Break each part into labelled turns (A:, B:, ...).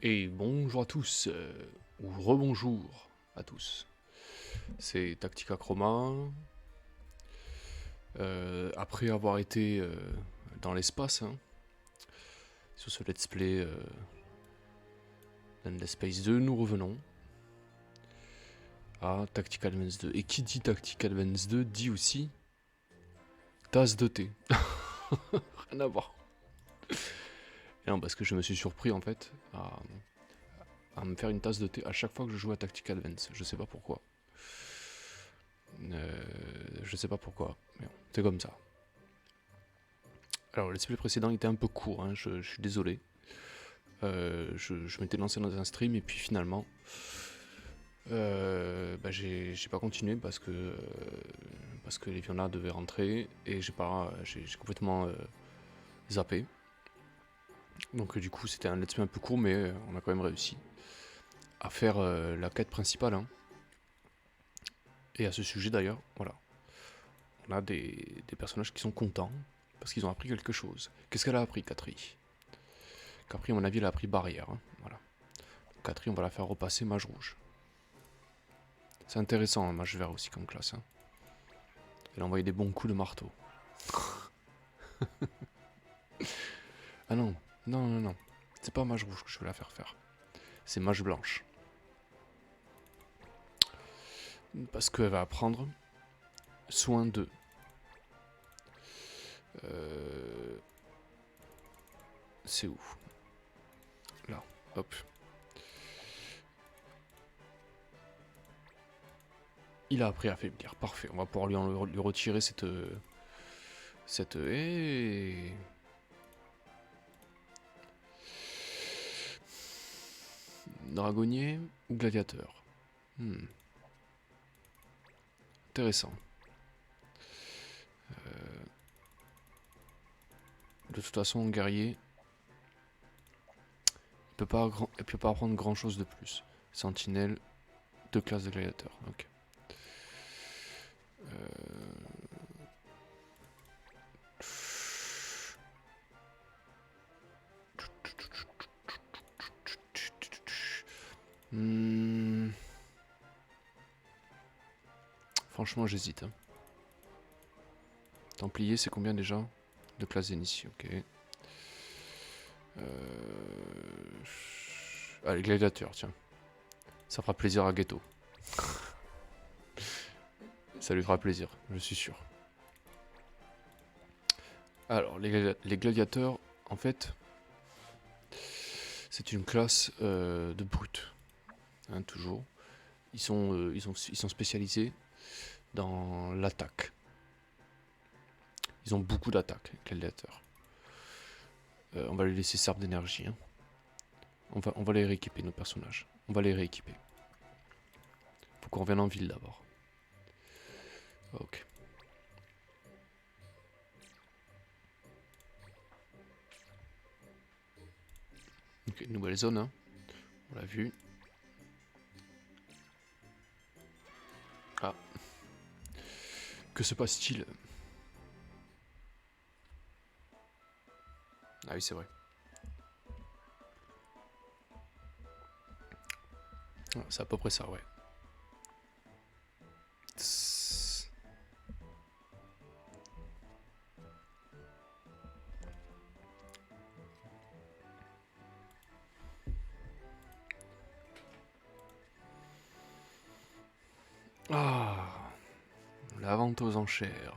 A: Et bonjour à tous, ou rebonjour à tous. C'est Tactica Chroma. Après avoir été dans l'espace, hein, sur ce let's play d'Endless Space 2, nous revenons à Tactical Advance 2. Et qui dit Tactical Advance 2 dit aussi tasse de thé. Rien à voir. Et non, parce que je me suis surpris en fait à me faire une tasse de thé à chaque fois que je joue à Tactical Advance. Je sais pas pourquoi. Je sais pas pourquoi, mais bon, c'est comme ça. Alors, le let's play précédent était un peu court, hein, je suis désolé. Je m'étais lancé dans un stream et puis finalement, j'ai pas continué parce que les Fiona devaient rentrer et j'ai complètement zappé. Donc du coup, c'était un let's play un peu court, mais on a quand même réussi à faire la quête principale. Hein. Et à ce sujet d'ailleurs, voilà, on a des personnages qui sont contents parce qu'ils ont appris quelque chose. Qu'est-ce qu'elle a appris, Catry? Capri, à mon avis, elle a appris barrière. Hein. Voilà. Catry, on va la faire repasser mage rouge. C'est intéressant, un mage vert aussi comme classe. Hein. Elle a envoyé des bons coups de marteau. Ah non, non, non, non. C'est pas mage rouge que je vais la faire faire. C'est mage blanche. Parce qu'elle va apprendre soin de. C'est où? Là, hop. Il a appris à affaiblir. Parfait. On va pouvoir lui retirer cette. Dragonnier ou gladiateur? Intéressant. De toute façon, guerrier, il peut pas apprendre grand chose de plus. Sentinelle, 2 classes de gladiateur. Ok. Franchement, j'hésite. Hein. Templier, c'est combien déjà? 2 classes d'initié, ok. Allez, gladiateur, tiens. Ça fera plaisir à Ghetto. Ça lui fera plaisir, je suis sûr. Alors, les gladiateurs, en fait, c'est une classe de brutes. Hein, toujours. Ils sont spécialisés dans l'attaque. Ils ont beaucoup d'attaques, les gladiateurs. On va les laisser serbe d'énergie. Hein. On va les rééquiper, nos personnages. On va les rééquiper. Faut qu'on revienne en ville d'abord. Ok. Ok, nouvelle zone, hein. On l'a vu. Ah. Que se passe-t-il? Ah oui, c'est vrai. Ah, c'est à peu près ça, ouais. Ah, la vente aux enchères.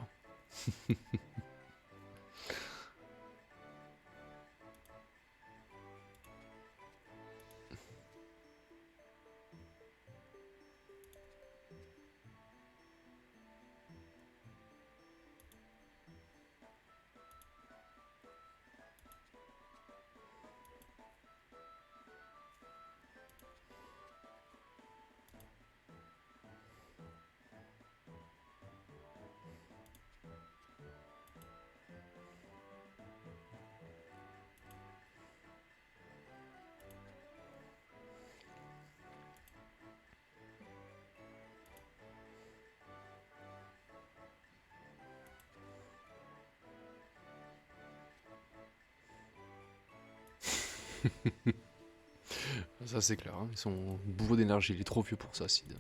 A: Ça c'est clair, hein. Ils sont bourrés d'énergie, il est trop vieux pour ça, Sid.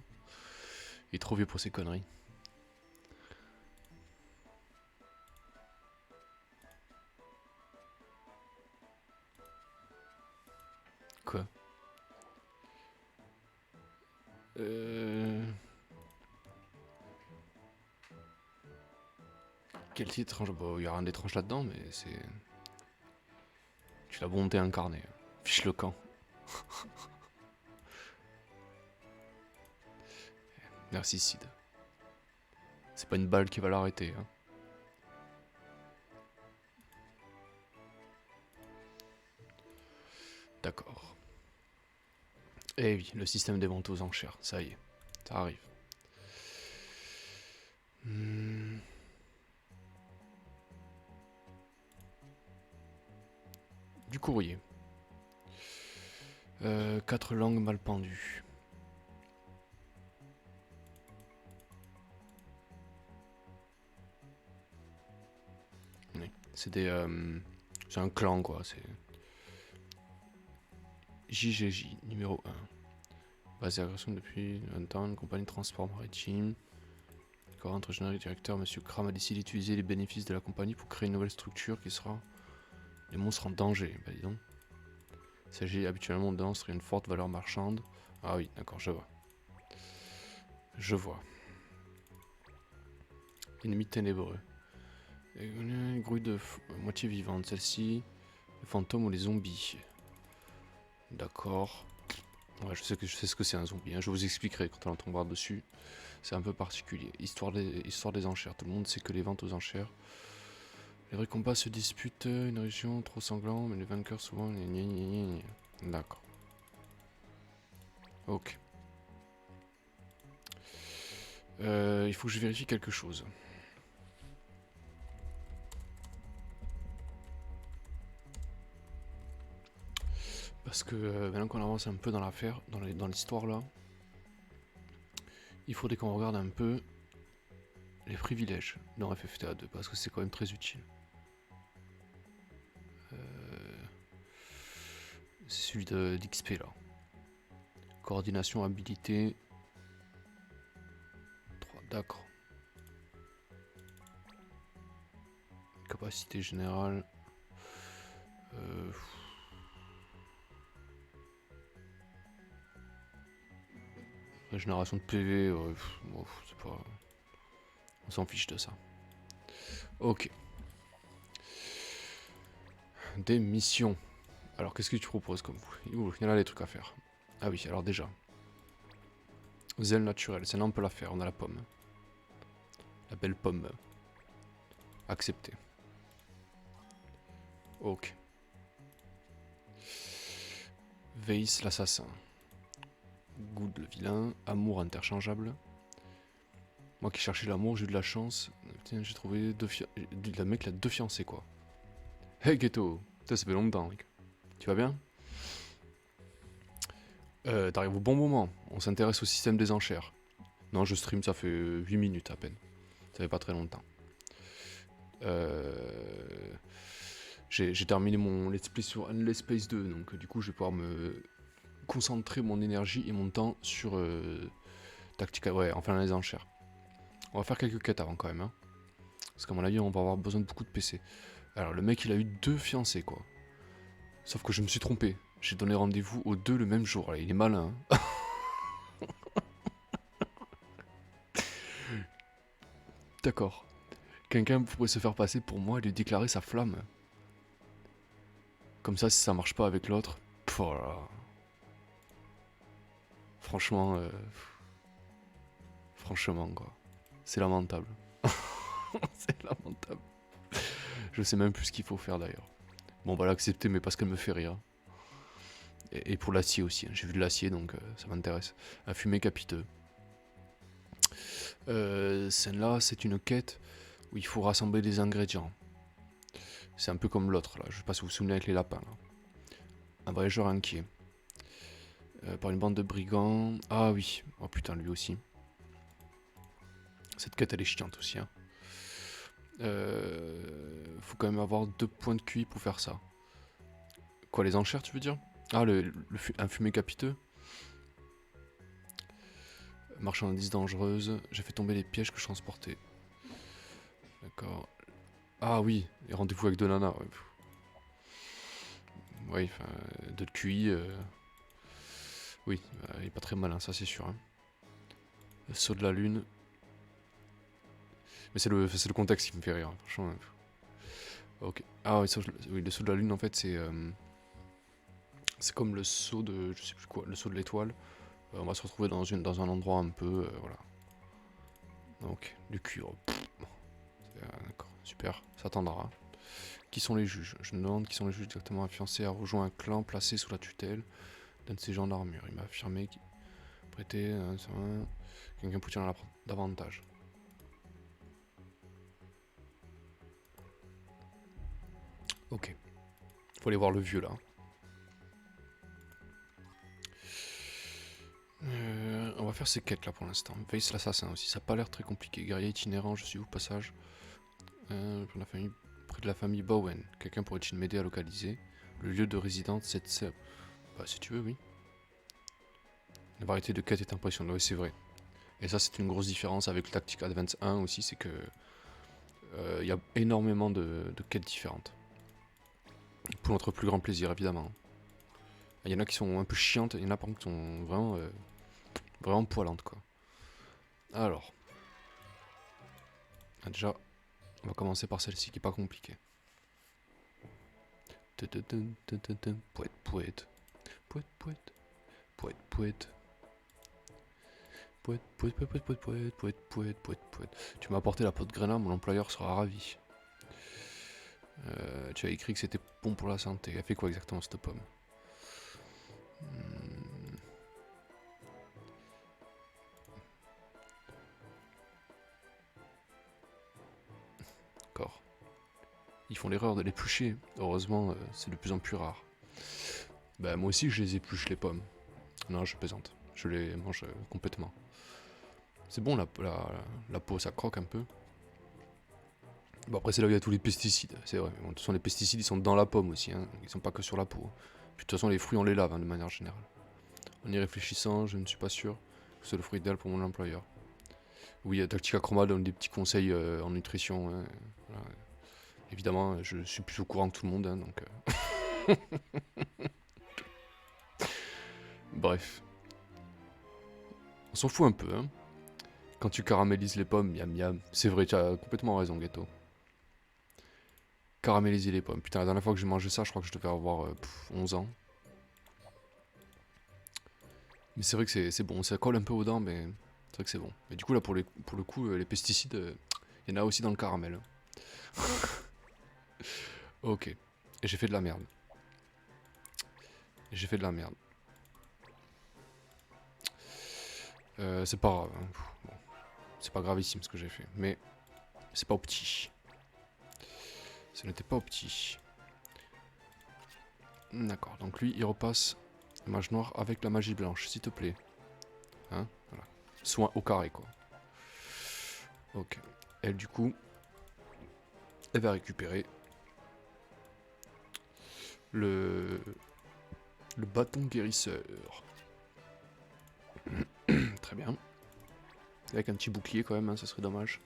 A: Il est trop vieux pour ces conneries. Quoi? Quel titre étrange? Bon, il y a rien d'étrange là-dedans, mais c'est... Tu l'as bonté incarné. Fiche le camp. Merci, Sid. C'est pas une balle qui va l'arrêter, hein. D'accord. Eh oui, le système des ventes aux enchères, ça y est, ça arrive. Du courrier. 4 langues mal pendues. Oui. C'est des... c'est un clan, quoi. C'est... JGJ, numéro 1. Basé à Agression depuis 20 ans, une compagnie de transport maritime. D'accord, entre général et directeur, Monsieur Kram a décidé d'utiliser les bénéfices de la compagnie pour créer une nouvelle structure qui sera les monstres en danger. Bah dis donc. Il s'agit habituellement de monstres et une forte valeur marchande. Ah oui, d'accord, je vois. Je vois. Ennemi ténébreux. Une grouille de moitié vivante, celle-ci. Les fantômes ou les zombies. D'accord. Ouais, je sais ce que c'est un zombie, hein. Je vous expliquerai quand on tombera dessus. C'est un peu particulier. Histoire des enchères. Tout le monde sait que les ventes aux enchères. Les vrais combats se disputent une région trop sanglante, mais les vainqueurs souvent... D'accord. Ok. Il faut que je vérifie quelque chose. Parce que maintenant qu'on avance un peu dans l'affaire, dans l'histoire là, il faudrait qu'on regarde un peu les privilèges dans FFTA 2, parce que c'est quand même très utile. C'est celui d'XP là. Coordination, habilité. 3, d'accord. Capacité générale. Régénération de PV, bon, c'est pas... On s'en fiche de ça. Ok. Des missions. Alors qu'est-ce que tu proposes comme vous? Il y en a des trucs à faire. Ah oui, alors déjà. Zèle naturelle, celle-là on peut la faire, on a la pomme. La belle pomme. Accepté. Ok. Weiss l'assassin. Good le vilain. Amour interchangeable. Moi qui cherchais l'amour, j'ai eu de la chance. Putain, j'ai trouvé le mec, il a 2 fiancés quoi. Hey Ghetto. Putain, ça fait longtemps, mec. Tu vas bien? T'arrives au bon moment. On s'intéresse au système des enchères. Non, je stream, ça fait 8 minutes à peine. Ça fait pas très longtemps. J'ai terminé mon let's play sur Endless Space 2, donc du coup je vais pouvoir me concentrer mon énergie et mon temps sur Tactica, ouais, enfin les enchères. On va faire quelques quêtes avant quand même, hein. Parce qu'à mon avis on va avoir besoin de beaucoup de PC. Alors le mec il a eu 2 fiancés quoi. Sauf que je me suis trompé. J'ai donné rendez-vous aux 2 le même jour. Là, il est malin. Hein. D'accord. Quelqu'un pourrait se faire passer pour moi et lui déclarer sa flamme. Comme ça, si ça marche pas avec l'autre, voilà. Franchement, franchement quoi. C'est lamentable. C'est lamentable. Je sais même plus ce qu'il faut faire d'ailleurs. Bon, on va l'accepter, mais parce qu'elle me fait rire. Et pour l'acier aussi. Hein. J'ai vu de l'acier, donc ça m'intéresse. Un fumet capiteux. Celle-là, c'est une quête où il faut rassembler des ingrédients. C'est un peu comme l'autre, là. Je sais pas si vous vous souvenez avec les lapins. Là. Un voyageur inquiet. Par une bande de brigands. Ah oui. Oh putain, lui aussi. Cette quête, elle est chiante aussi. Hein. Faut quand même avoir 2 points de QI pour faire ça. Quoi, les enchères, tu veux dire? Ah, un fumé capiteux. Marchandise dangereuse. J'ai fait tomber les pièges que je transportais. D'accord. Ah oui, et rendez-vous avec deux nanas. Ouais. Oui, enfin, de QI. Oui, il est pas très malin, ça c'est sûr. Hein. Le saut de la lune. Mais c'est le contexte qui me fait rire, hein, franchement. Ok. Ah oui, oui, le saut de la lune en fait c'est comme le saut de je sais plus quoi, le saut de l'étoile. On va se retrouver dans un endroit un peu voilà. Donc du cuir. D'accord, super, ça attendra. Qui sont les juges? Je me demande qui sont les juges exactement. Un fiancé a rejoint un clan placé sous la tutelle d'un de ses gens d'armure. Il m'a affirmé qu'il prêtait quelqu'un pour en apprendre davantage. Ok. Faut aller voir le vieux là. On va faire ces quêtes là pour l'instant. Veille l'assassin aussi, ça a pas l'air très compliqué. Guerrier itinérant, je suis au passage. Près de la famille Bowen. Quelqu'un pourrait-il m'aider à localiser le lieu de résidence de cette sœur? Bah si tu veux, oui. La variété de quêtes est impressionnante, oui c'est vrai. Et ça c'est une grosse différence avec le Tactic Advance 1 aussi, c'est que il y a énormément de quêtes différentes. Pour notre plus grand plaisir évidemment. Il y en a qui sont un peu chiantes, il y en a par contre qui sont vraiment poilantes quoi. Alors, déjà, on va commencer par celle-ci qui est pas compliquée. Poète, poète. Poète, poète. Poète, poète. Poète, poète, poète, poète, poète, poète, poète, poète, poète. Tu m'as apporté la peau de grenat, mon employeur sera ravi. Tu as écrit que c'était bon pour la santé. Elle fait quoi exactement cette pomme? D'accord. Ils font l'erreur de l'éplucher. Heureusement, c'est de plus en plus rare. Bah moi aussi je les épluche les pommes. Non, je plaisante. Je les mange complètement. C'est bon la peau, ça croque un peu. Bon après c'est là où il y a tous les pesticides, c'est vrai. Bon, de toute façon les pesticides ils sont dans la pomme aussi, hein. Ils sont pas que sur la peau. Puis de toute façon les fruits on les lave hein, de manière générale. En y réfléchissant, je ne suis pas sûr que c'est le fruit idéal pour mon employeur. Oui, Tactica Chroma donne des petits conseils en nutrition. Hein. Voilà. Évidemment, je suis plus au courant que tout le monde, hein, donc... Bref. On s'en fout un peu, hein. Quand tu caramélises les pommes, miam miam. C'est vrai, tu as complètement raison, Ghetto. Caraméliser les pommes. Putain, la dernière fois que j'ai mangé ça, je crois que je devais avoir 11 ans. Mais c'est vrai que c'est bon, ça colle un peu aux dents, mais c'est vrai que c'est bon. Et du coup, là, pour le coup, les pesticides, il y en a aussi dans le caramel. Ok. Et j'ai fait de la merde. J'ai fait de la merde. C'est pas grave. Hein. Bon. C'est pas gravissime ce que j'ai fait. Mais c'est pas au petit. Ce n'était pas au petit. D'accord. Donc lui, il repasse le mage noir avec la magie blanche, s'il te plaît. Hein, voilà. Soin au carré, quoi. Ok. Elle, du coup, elle va récupérer le bâton guérisseur. Très bien. Avec un petit bouclier quand même, hein, ça serait dommage.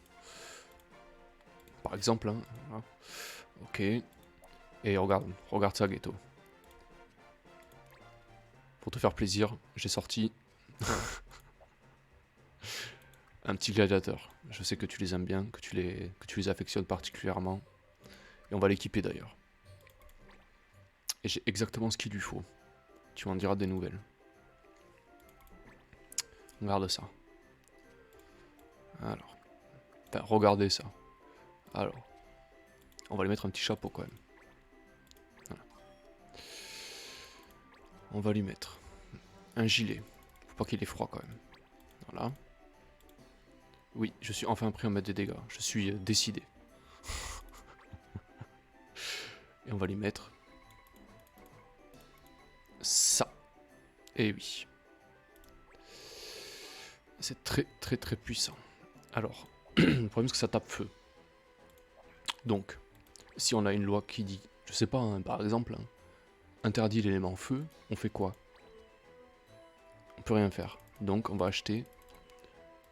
A: Par exemple, hein. Voilà. Ok. Et regarde ça, Ghetto. Pour te faire plaisir, j'ai sorti un petit gladiateur. Je sais que tu les aimes bien, que tu les affectionnes particulièrement. Et on va l'équiper d'ailleurs. Et j'ai exactement ce qu'il lui faut. Tu m'en diras des nouvelles. Regarde ça. Alors. Enfin, regardez ça. Alors. On va lui mettre un petit chapeau quand même. Voilà. On va lui mettre un gilet. Faut pas qu'il ait froid quand même. Voilà. Oui, je suis enfin prêt à mettre des dégâts. Je suis décidé. Et on va lui mettre ça. Et oui. C'est très très très puissant. Alors, le problème c'est que ça tape feu. Donc, si on a une loi qui dit, je sais pas, hein, par exemple, hein, interdit l'élément feu, on fait quoi? On peut rien faire. Donc on va acheter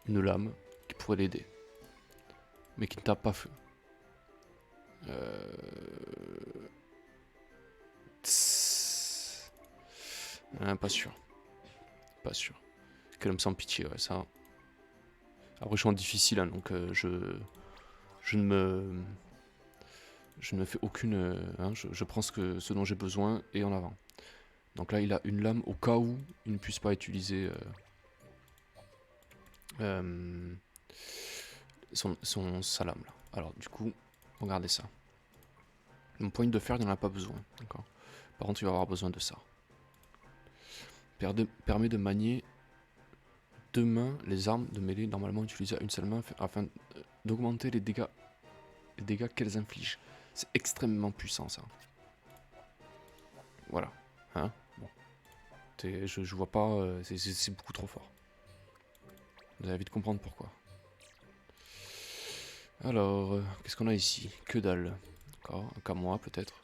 A: une lame qui pourrait l'aider. Mais qui ne tape pas feu. Pas sûr. Pas sûr. Quel homme sans pitié, ouais, ça. Après, je suis en difficile, hein, donc je ne me fais aucune. Je prends ce dont j'ai besoin et en avant. Donc là, il a une lame au cas où il ne puisse pas utiliser sa lame là. Alors, du coup, regardez ça. Mon poigne de fer, il n'en a pas besoin. D'accord. Par contre, il va avoir besoin de ça. Permet de manier deux mains les armes de mêlée normalement utilisées à une seule main afin d'augmenter les dégâts qu'elles infligent. C'est extrêmement puissant ça. Voilà. Hein, bon. Je vois pas, c'est beaucoup trop fort. Vous allez vite comprendre pourquoi. Alors, qu'est-ce qu'on a ici? Que dalle. D'accord, un camois peut-être.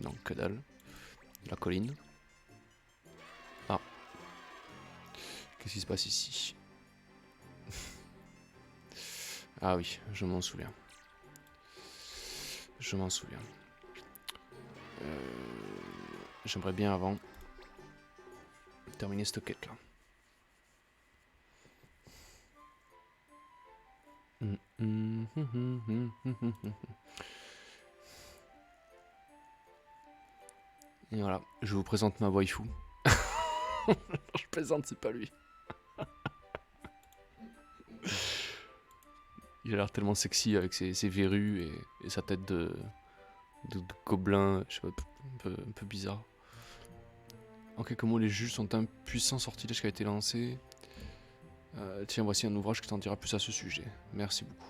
A: Non, que dalle. La colline. Ah. Qu'est-ce qui se passe ici? Ah oui, je m'en souviens. Je m'en souviens. J'aimerais bien avant terminer cette quête là. Et voilà, je vous présente ma waifu. Je plaisante, c'est pas lui. Il a l'air tellement sexy avec ses verrues et sa tête de gobelin, je sais pas, un peu bizarre. En quelques mots, les juges sont un puissant sortilège qui a été lancé. Tiens, voici un ouvrage qui t'en dira plus à ce sujet. Merci beaucoup.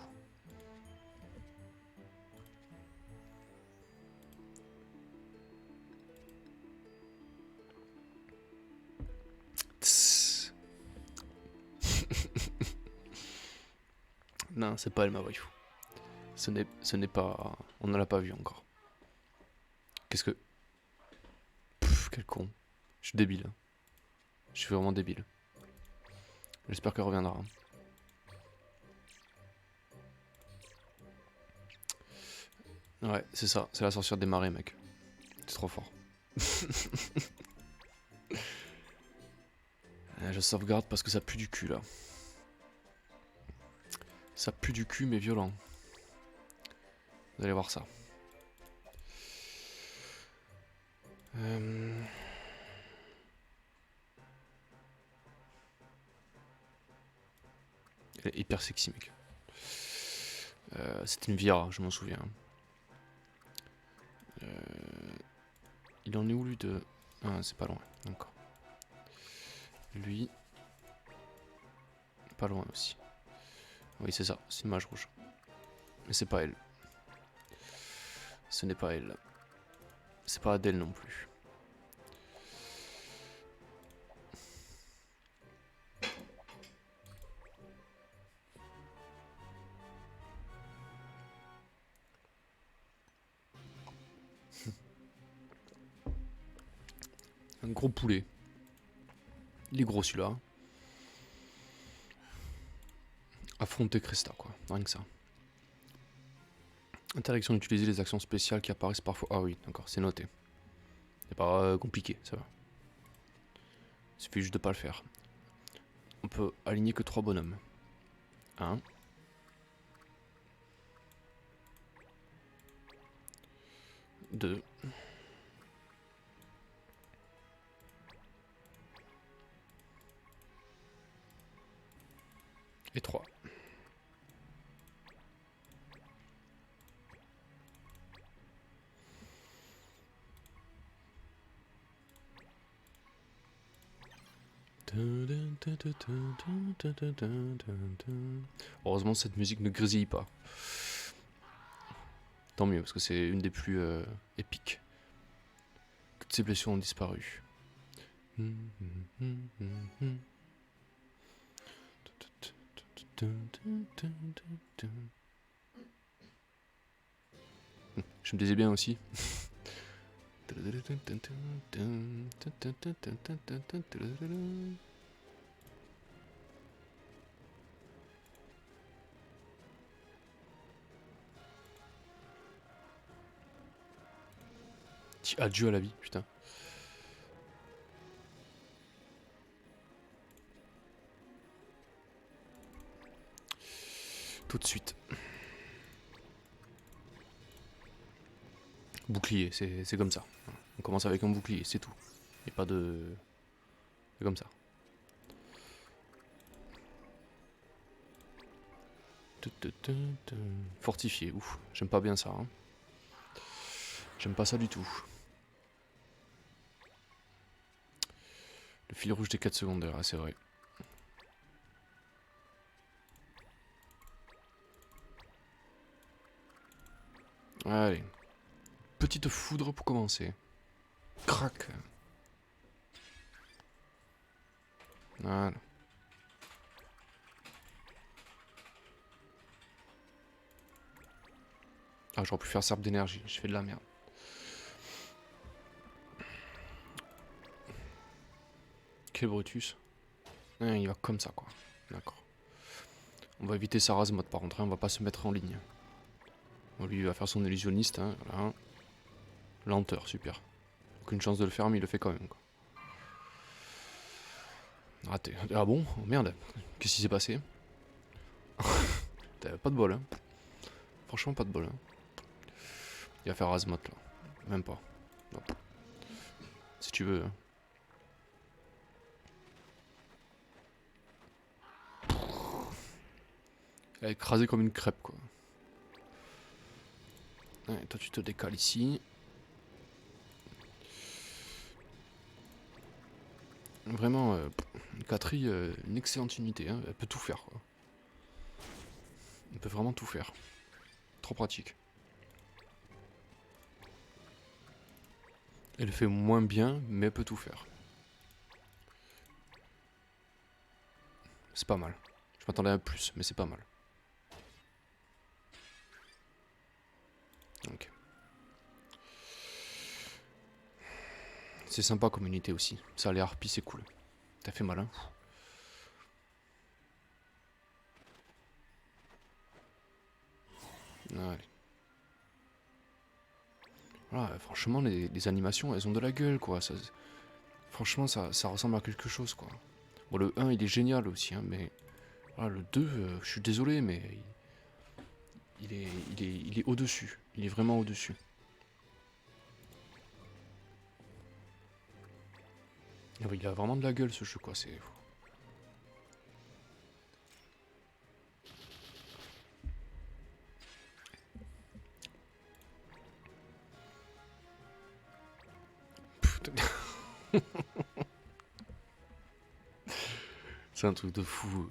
A: Non, c'est pas elle ma waifu. Ce n'est pas... On ne l'a pas vu encore. Qu'est-ce que... Pff, quel con. Je suis débile. Je suis vraiment débile. J'espère qu'elle reviendra. Ouais, c'est ça. C'est la sorcière des marais, mec. C'est trop fort. Je sauvegarde parce que ça pue du cul, là. Ça pue du cul, mais violent. Vous allez voir ça. Elle est hyper sexy, mec. C'était une Vira, je m'en souviens. Il en est où, lui, de... Ah, c'est pas loin, d'accord. Lui... Pas loin aussi. Oui, c'est ça, c'est une mage rouge. Mais c'est pas elle. Ce n'est pas elle. C'est pas Adèle non plus. Un gros poulet. Il est gros celui-là. Affronter Cresta, quoi. Rien que ça. Interdiction d'utiliser les actions spéciales qui apparaissent parfois. Ah oui, d'accord, c'est noté. C'est pas compliqué, ça va. Il suffit juste de pas le faire. On peut aligner que 3 bonhommes. 1. 2. Et 3. Heureusement, cette musique ne grésille pas. Tant mieux, parce que c'est une des plus épiques. Toutes ces blessures ont disparu. Je me disais bien aussi. Adieu à la vie, putain. Tout de suite. Bouclier, c'est comme ça. On commence avec un bouclier, c'est tout. Il n'y a pas de... C'est comme ça. Fortifié, ouf. J'aime pas bien ça. Hein. J'aime pas ça du tout. Le fil rouge des 4 secondaires, ah, c'est vrai. Allez. Petite foudre pour commencer. Crac. Voilà. Ah, j'aurais pu faire serbe d'énergie, j'ai fait de la merde. Quel Brutus. Il va comme ça, quoi. D'accord. On va éviter sa mode par contre, hein. On va pas se mettre en ligne. Bon, lui, il va faire son illusionniste, hein. Voilà. Lenteur, super. Aucune chance de le faire, mais il le fait quand même, quoi. Raté. Ah bon? Oh, merde. Qu'est-ce qui s'est passé? T'avais pas de bol, hein. Franchement, pas de bol, hein. Il va faire Razmot, là. Même pas. Non. Si tu veux, hein. Elle a écrasé comme une crêpe, quoi. Ouais, toi, tu te décales ici. Vraiment, Catry, une excellente unité, hein. Elle peut tout faire, quoi. Elle peut vraiment tout faire. Trop pratique. Elle fait moins bien, mais elle peut tout faire. C'est pas mal. Je m'attendais à plus, mais c'est pas mal. Ok. C'est sympa comme unité aussi. Ça, les harpies, c'est cool. T'as fait malin. Allez. Voilà, franchement, les animations, elles ont de la gueule, quoi. Ça, franchement, ça ressemble à quelque chose, quoi. Bon, le 1, il est génial aussi, hein, mais... Voilà, le 2, je suis désolé, mais... Il est au-dessus. Il est vraiment au-dessus. Il a vraiment de la gueule, ce jeu, quoi. C'est... C'est un truc de fou.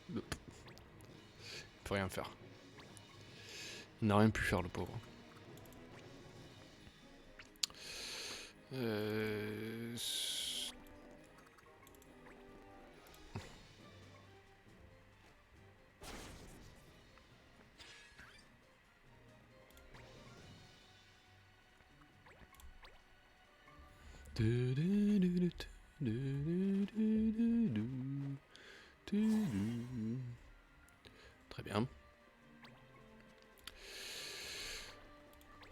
A: Il peut rien faire. Il n'a rien pu faire, le pauvre. Euh... Très bien.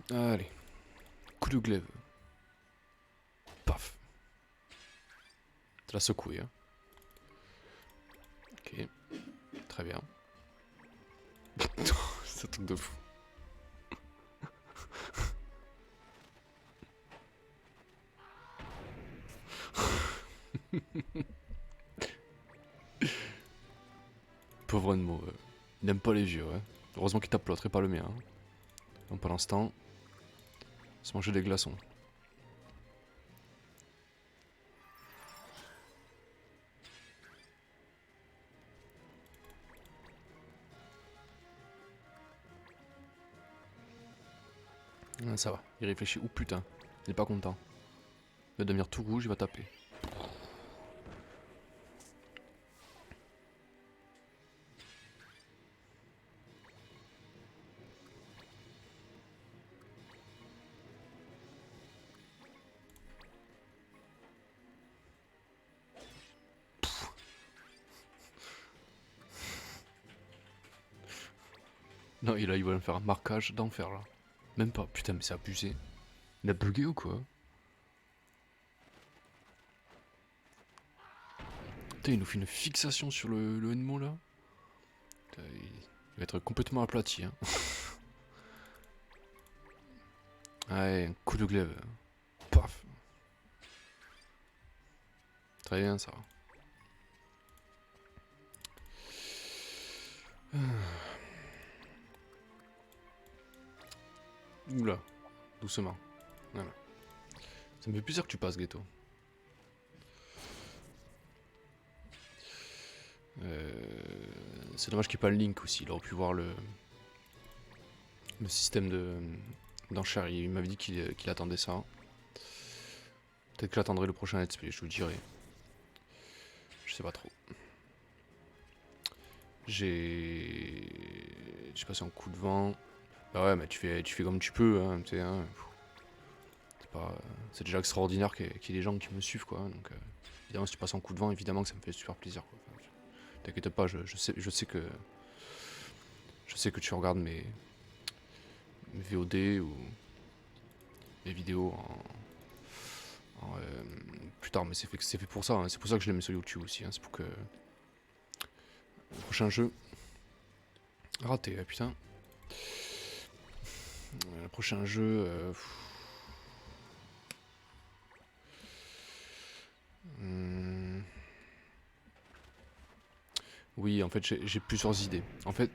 A: Allez. Coup de glaive. Paf. Tu l'as secoué, hein. Ok. Très bien. C'est un truc de fou. Pauvre Enmo. Il n'aime pas les vieux, ouais. Heureusement qu'il tape l'autre et pas le mien. Hein. Donc pour l'instant, se manger des glaçons. Ah, ça va, il réfléchit. Ouh putain, il est pas content. Il va devenir tout rouge, il va taper. Non, il va me faire un marquage d'enfer là. Même pas, putain, mais c'est abusé. Il a bugué ou quoi? Putain, il nous fait une fixation sur le Nemo là. Putain, il va être complètement aplati. Hein. Ouais, un coup de glaive. Paf. Très bien ça. Oula, doucement. Voilà. Ça me fait plaisir que tu passes, Ghetto. C'est dommage qu'il n'y ait pas le link aussi. Il aurait pu voir le système d'enchères. Il m'avait dit qu'il attendait ça. Peut-être que j'attendrai le prochain let's play, je vous dirai. Je sais pas trop. J'ai passé un coup de vent. Bah ouais, mais tu fais comme tu peux, hein, tu sais, hein. C'est déjà extraordinaire qu'il y ait des gens qui me suivent, quoi. Donc, évidemment, si tu passes un coup de vent, évidemment que ça me fait super plaisir, quoi. Enfin, t'inquiète pas, je sais que tu regardes mes VOD ou mes vidéos plus tard, mais c'est fait pour ça, hein. C'est pour ça que je les mets sur YouTube aussi, hein. C'est pour que le prochain jeu raté, putain. Le prochain jeu oui, en fait, j'ai plusieurs idées. En fait,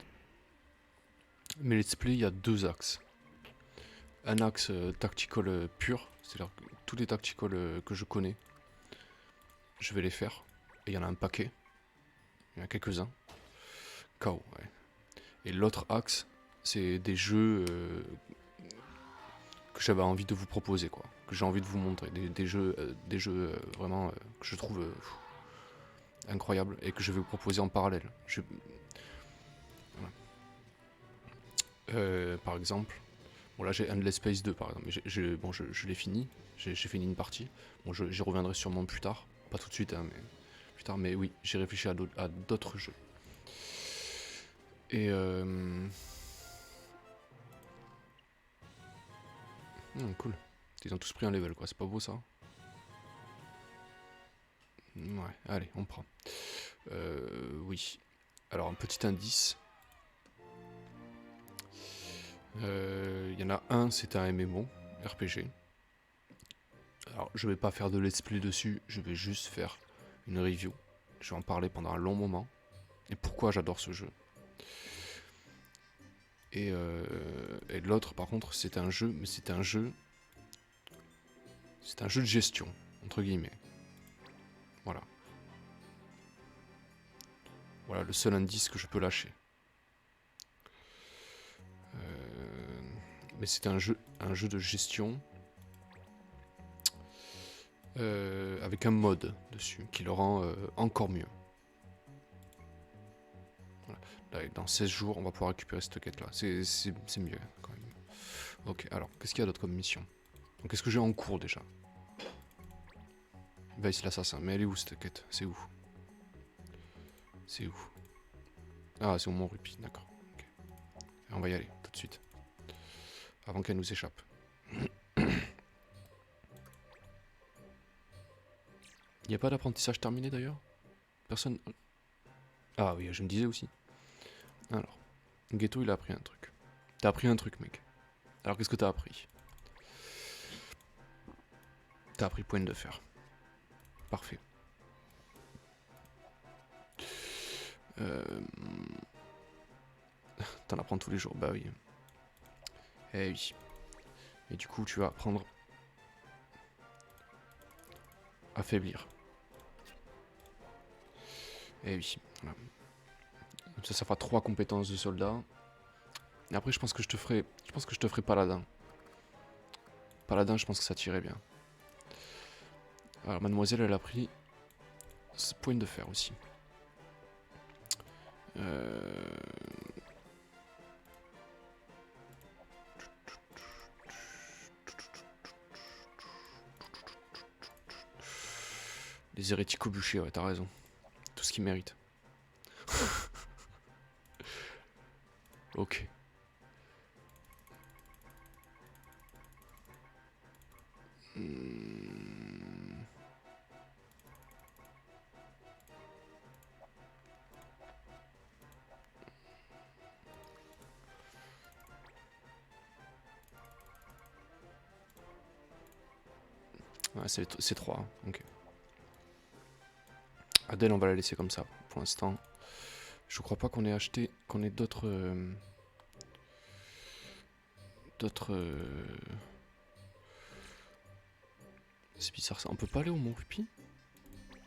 A: mes let's play, il y a deux axes. Un axe tactical pur, c'est-à-dire que tous les tacticals que je connais, je vais les faire. Et il y en a un paquet. Il y en a quelques-uns. KO, ouais. Et l'autre axe, c'est des jeux que j'avais envie de vous proposer, quoi. Que j'ai envie de vous montrer. Des jeux vraiment que je trouve incroyables et que je vais vous proposer en parallèle. Voilà. Par exemple, bon là j'ai Endless Space 2 par exemple. Bon, je l'ai fini. J'ai fini une partie. Bon, j'y reviendrai sûrement plus tard. Pas tout de suite, hein, mais plus tard. Mais oui, j'ai réfléchi à d'autres jeux. Et cool. Ils ont tous pris un level, quoi. C'est pas beau ça? Ouais, allez, on prend. Oui. Alors, un petit indice. Il y en a un, c'est un MMO, RPG. Alors, je vais pas faire de let's play dessus, je vais juste faire une review. Je vais en parler pendant un long moment. Et pourquoi j'adore ce jeu. Et l'autre, par contre, c'est un jeu, mais c'est un jeu de gestion, entre guillemets. Voilà. Voilà le seul indice que je peux lâcher. Mais c'est un jeu de gestion avec un mode dessus qui le rend encore mieux. Voilà. Là, dans 16 jours, on va pouvoir récupérer cette quête là. C'est mieux quand même. Ok, alors, qu'est-ce qu'il y a d'autre comme mission? Donc, qu'est-ce que j'ai en cours déjà? Bah, ici l'assassin. Mais elle est où cette quête? C'est où? C'est où? Ah, c'est au Mont Rupi, d'accord. Okay. On va y aller tout de suite. Avant qu'elle nous échappe. Il n'y a pas d'apprentissage terminé d'ailleurs? Personne. Ah oui, je me disais aussi. Alors, Ghetto, il a appris un truc. T'as appris un truc, mec. Alors, qu'est-ce que t'as appris? T'as appris pointe de fer. Parfait. T'en apprends tous les jours, bah oui. Eh oui. Et du coup, tu vas apprendre affaiblir. Eh oui. Voilà. Ça fera 3 compétences de soldat. Et après, je pense que je te ferai paladin. Paladin, je pense que ça tirait bien. Alors, mademoiselle, elle a pris pointe de fer aussi. Les hérétiques au bûcher, ouais, t'as raison. Tout ce qu'ils méritent. Ok. Ouais, c'est 3. Hein. Ok. Adèle, on va la laisser comme ça pour l'instant. Je crois pas qu'on ait acheté, qu'on ait d'autres. C'est bizarre ça. On peut pas aller au Mont Rupi?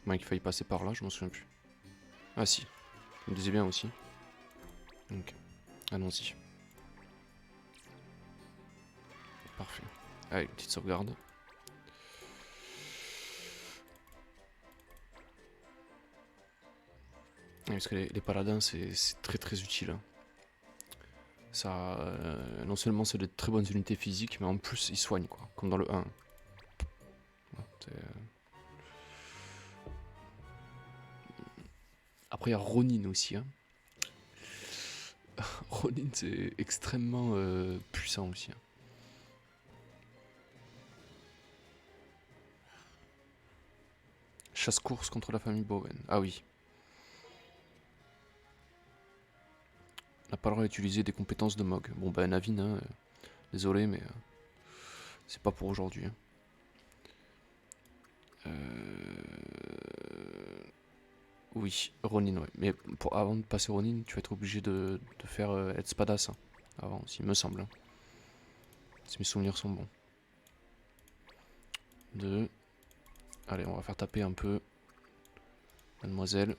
A: Moins qu'il faille passer par là, je m'en souviens plus. Ah si, il me disait bien aussi. Ok, allons-y. Parfait. Allez, petite sauvegarde. Parce que les paladins, c'est très très utile. Hein. Ça, non seulement c'est de très bonnes unités physiques, mais en plus ils soignent, quoi, comme dans le 1. Après, il y a Ronin aussi. Hein. Ronin, c'est extrêmement puissant aussi. Hein. Chasse-course contre la famille Bowen. Ah oui. On n'a pas le droit d'utiliser des compétences de Mog. Bon, ben, Navin, hein, désolé, mais c'est pas pour aujourd'hui. Hein. Oui, Ronin, ouais. Mais avant de passer Ronin, tu vas être obligé de faire être Spadas. Hein, avant aussi, il me semble. Hein. Si mes souvenirs sont bons. 2. Allez, on va faire taper un peu Mademoiselle.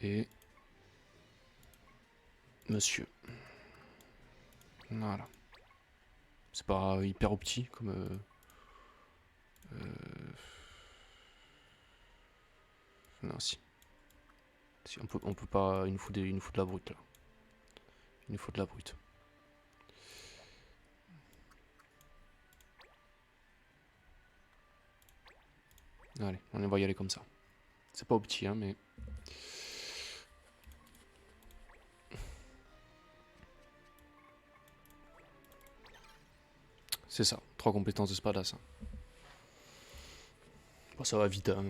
A: Et Monsieur. Voilà. C'est pas hyper opti comme... Non, si. Si, on peut pas... Il nous faut de la brute, là. Il nous faut de la brute. Allez, on va y aller comme ça. C'est pas opti, hein, mais... C'est ça, 3 compétences de Spadas. Hein. Bon, ça va vite, hein.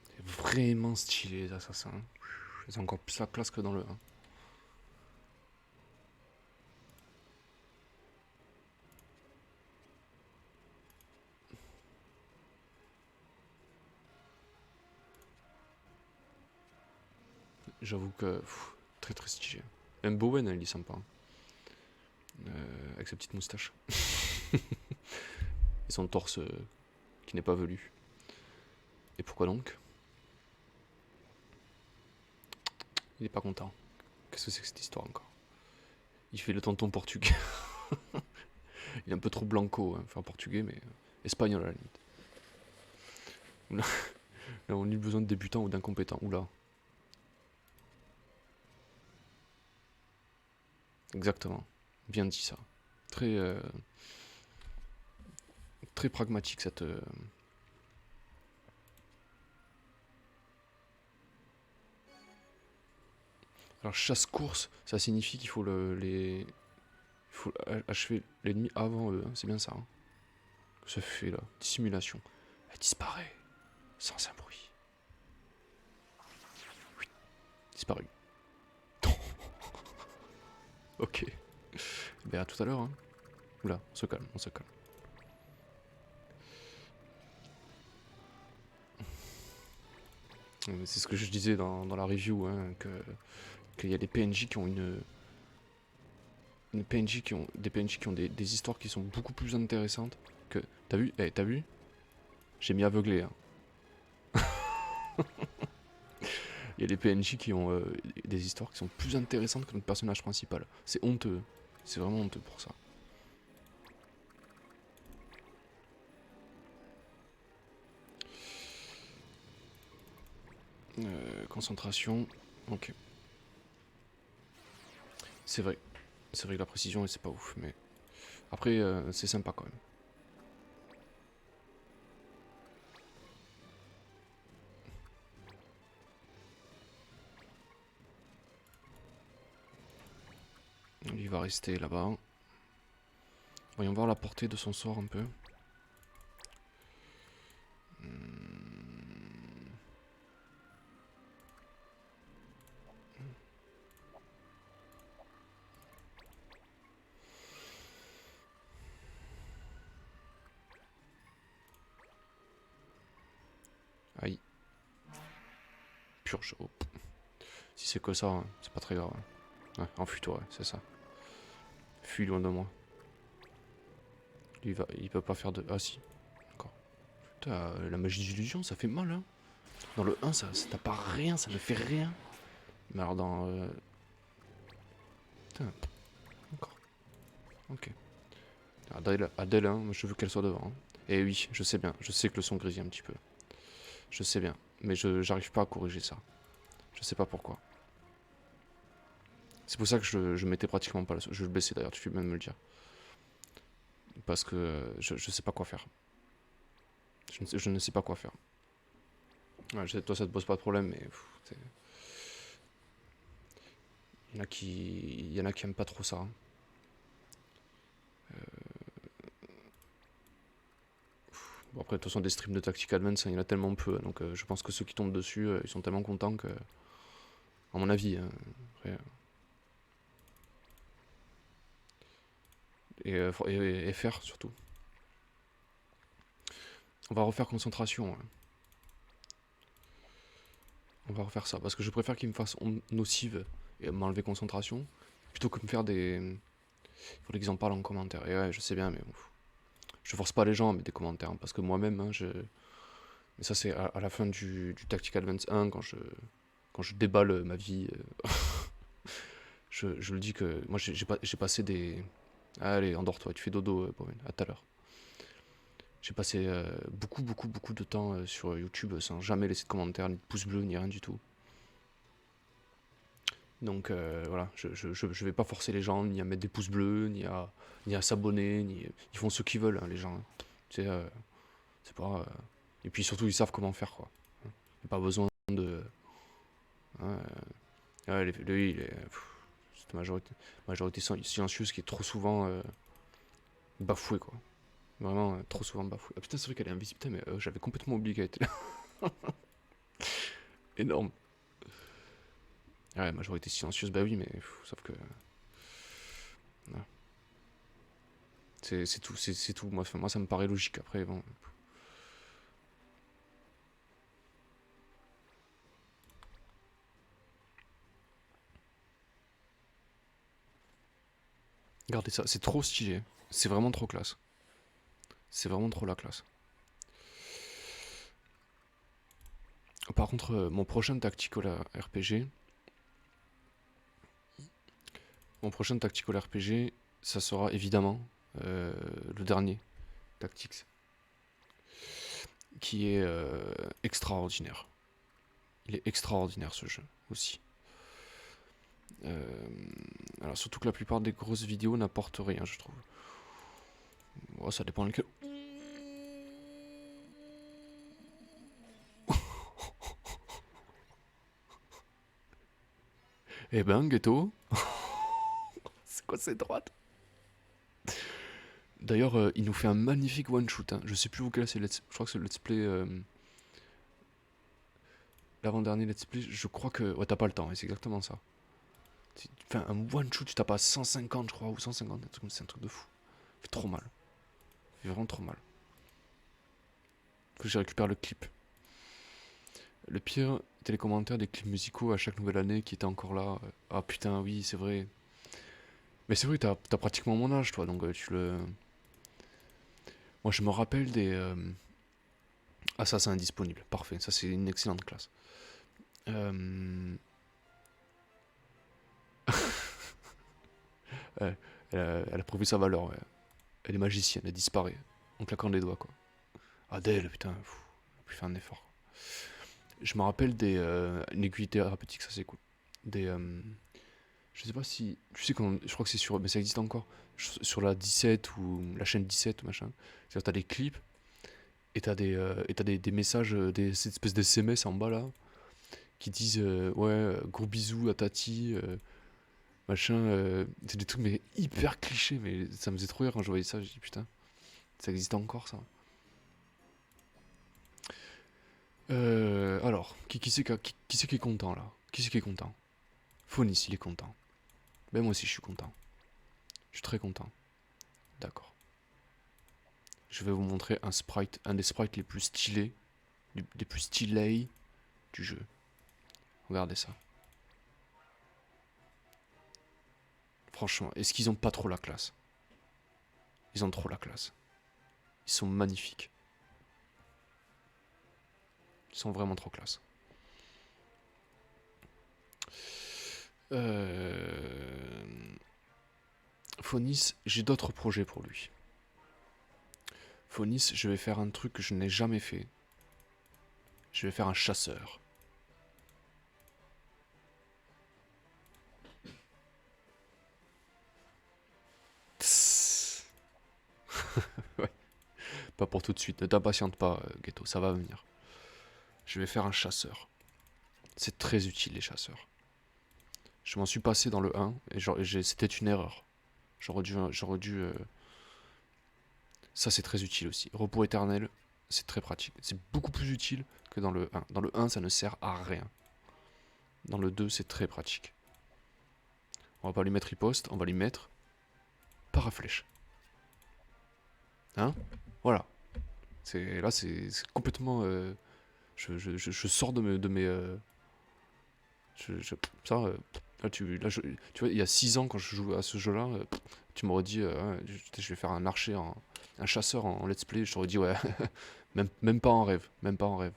A: C'est vraiment stylé, les assassins. C'est encore plus la classe que dans le 1. J'avoue que... très très stylé. Même Bowen, il est sympa. Hein. Avec sa petite moustache. Et son torse qui n'est pas velu. Et pourquoi donc? Il est pas content. Qu'est-ce que c'est que cette histoire encore? Il fait le tonton portugais. Il est un peu trop blanco, hein. Enfin portugais, mais espagnol à la limite. Là, on a besoin de débutants ou d'incompétents. Oula. Exactement. Bien dit ça. Très, très pragmatique cette. Alors chasse-course, ça signifie qu'il faut il faut achever l'ennemi avant eux. Hein. C'est bien ça. Hein. Ça fait là. Dissimulation. Elle disparaît. Sans un bruit. Oui. Disparu. Ok. Ben à tout à l'heure. Hein. Oula, on se calme, on se calme. C'est ce que je disais dans la review, hein, qu'il y a des PNJ qui ont des PNJ qui ont des histoires qui sont beaucoup plus intéressantes que... T'as vu? T'as vu? J'ai mis aveuglé. Hein. Il y a des PNJ qui ont des histoires qui sont plus intéressantes que notre personnage principal. C'est honteux. C'est vraiment honteux pour ça. Concentration. Ok. C'est vrai. C'est vrai que la précision, c'est pas ouf, mais... Après, c'est sympa quand même. Il va rester là-bas. Voyons voir la portée de son sort un peu. Aïe. Purge. Oh. Si c'est que ça, hein, c'est pas très grave. Ouais, enfuis-toi, ouais, c'est ça. Fuis loin de moi. Lui, il peut pas faire de... Ah si, d'accord. Putain, la magie d'illusion, ça fait mal, hein. Dans le 1, ça t'as pas rien, ça ne fait rien. Mais alors dans... Putain, d'accord. Ok. Adèle, hein, je veux qu'elle soit devant. Hein. Et oui, je sais bien, je sais que le son grésille un petit peu. Je sais bien, mais j'arrive pas à corriger ça. Je sais pas pourquoi. C'est pour ça que je mettais pratiquement pas le son. Je vais le baisser d'ailleurs, tu peux même me le dire. Parce que je sais pas quoi faire. Je ne sais pas quoi faire. Ouais, toi ça te pose pas de problème, mais il y en a qui aiment pas trop ça. Hein. Bon, après, de toute façon, des streams de Tactic Advance, hein, il y en a tellement peu. Donc, je pense que ceux qui tombent dessus, ils sont tellement contents que. À mon avis. Hein, après, et FR surtout. On va refaire concentration. Ouais. On va refaire ça. Parce que je préfère qu'il me fasse nocive et m'enlever concentration. Plutôt que me faire des. Il faudrait qu'ils en parlent en commentaire. Et ouais, je sais bien, mais bon. Je force pas les gens à mettre des commentaires. Hein, parce que moi-même, hein, mais ça, c'est à la fin du Tactic Advance 1, quand je déballe ma vie. Je le dis que moi j'ai passé des. Allez, endors-toi, tu fais dodo, Bowen, à tout à l'heure. J'ai passé beaucoup de temps sur YouTube sans jamais laisser de commentaires, ni de pouces bleus, ni rien du tout. Donc voilà, je vais pas forcer les gens ni à mettre des pouces bleus, ni à s'abonner, ils font ce qu'ils veulent, hein, les gens. Hein. C'est pas. Et puis surtout, ils savent comment faire, quoi. Il n'y a pas besoin de. Hein, ouais, lui, il est. Cette majorité silencieuse qui est trop souvent bafouée, quoi. Vraiment trop souvent bafouée. Ah putain, c'est vrai qu'elle est invisible, putain, mais j'avais complètement oublié qu'elle était là. Énorme. Ouais, majorité silencieuse, bah oui, mais sauf que. Voilà. C'est tout, c'est tout. Moi, ça me paraît logique. Après, bon. Regardez ça, c'est trop stylé. C'est vraiment trop classe. C'est vraiment trop la classe. Par contre, mon prochain Tactical RPG. Mon prochain Tactical RPG, ça sera évidemment le dernier Tactics. Qui est extraordinaire. Il est extraordinaire ce jeu aussi. Alors surtout que la plupart des grosses vidéos n'apportent rien, je trouve. Bon, ça dépend lequel. Eh ben, Ghetto. C'est quoi ces droites? D'ailleurs, il nous fait un magnifique one-shoot. Hein. Je sais plus lequel c'est. Je crois que c'est le let's play. L'avant-dernier let's play. Je crois que. Ouais, t'as pas le temps, c'est exactement ça. Enfin, un one-shoot, tu tapes à 150, je crois, ou 150. C'est un truc de fou. Ça fait trop mal. Ça fait vraiment trop mal. Faut que je récupère le clip. Le pire, c'était les commentaires des clips musicaux à chaque nouvelle année qui étaient encore là. Ah putain, oui, c'est vrai. Mais c'est vrai, t'as pratiquement mon âge, toi, donc tu le. Moi, je me rappelle des. Ah, ça, c'est indisponible. Parfait, ça, c'est une excellente classe. Ouais, elle a prouvé sa valeur, ouais. Elle est magicienne, elle disparaît. En claquant des doigts, quoi. Adèle, putain, puis fait un effort. Je me rappelle des. Une aiguille thérapeutique, ça c'est cool. Des. Je sais pas si. Tu sais, je crois que c'est sur. Mais ça existe encore. Sur la 17 ou la chaîne 17, machin. C'est-à-dire, t'as des clips et t'as des messages, des espèces de SMS en bas là, qui disent ouais, gros bisous à Tati. machin. C'est des trucs mais hyper clichés, mais ça me faisait trop rire quand je voyais ça. Je dis putain, ça existe encore ça. Alors, qui c'est qui est content là? Qui c'est qui est content? Phonis, il est content. Ben moi aussi je suis content. Je suis très content. D'accord. Je vais vous montrer un sprite, un des sprites les plus stylés, des plus stylés du jeu. Regardez ça. Franchement, est-ce qu'ils ont pas trop la classe? Ils ont trop la classe. Ils sont magnifiques. Ils sont vraiment trop classe. Phonis, j'ai d'autres projets pour lui. Phonis, je vais faire un truc que je n'ai jamais fait. Je vais faire un chasseur. Ouais. Pas pour tout de suite, ne t'impatiente pas, Ghetto, ça va venir. Je vais faire un chasseur. C'est très utile les chasseurs. Je m'en suis passé dans le 1 et c'était une erreur. J'aurais dû. Ça c'est très utile aussi. Repos éternel, c'est très pratique. C'est beaucoup plus utile que dans le 1. Dans le 1, ça ne sert à rien. Dans le 2, c'est très pratique. On va pas lui mettre riposte, on va lui mettre paraflèche. Hein? Voilà. Là, c'est complètement. Je sors de mes. Ça, là, tu vois, il y a 6 ans, quand je joue à ce jeu-là, tu m'aurais dit, je vais faire un archer, un chasseur en let's play. Je t'aurais dit, ouais, même pas en rêve. Même pas en rêve.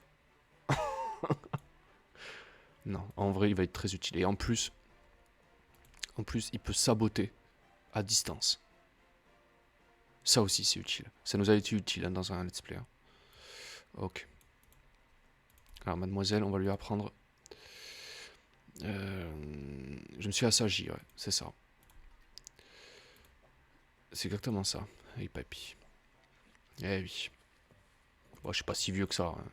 A: Non, en vrai, il va être très utile. Et en plus, il peut saboter à distance. Ça aussi, c'est utile. Ça nous a été utile hein, dans un let's play. Hein. Ok. Alors, mademoiselle, on va lui apprendre. Je me suis assagi, ouais, c'est ça. C'est exactement ça. Hey, papy. Eh oui. Bon, je suis pas si vieux que ça. Hein.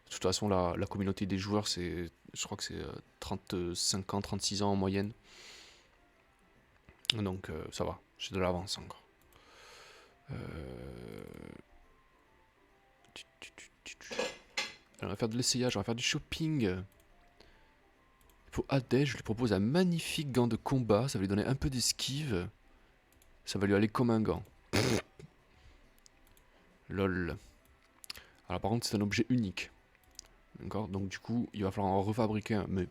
A: De toute façon, la communauté des joueurs, je crois que c'est 35 ans, 36 ans en moyenne. Donc, ça va. J'ai de l'avance encore. On va faire de l'essayage, on va faire du shopping. Pour Adèle, je lui propose un magnifique gant de combat. Ça va lui donner un peu d'esquive. Ça va lui aller comme un gant. Lol. Alors par contre, c'est un objet unique. D'accord. Donc du coup, il va falloir en refabriquer un. Mais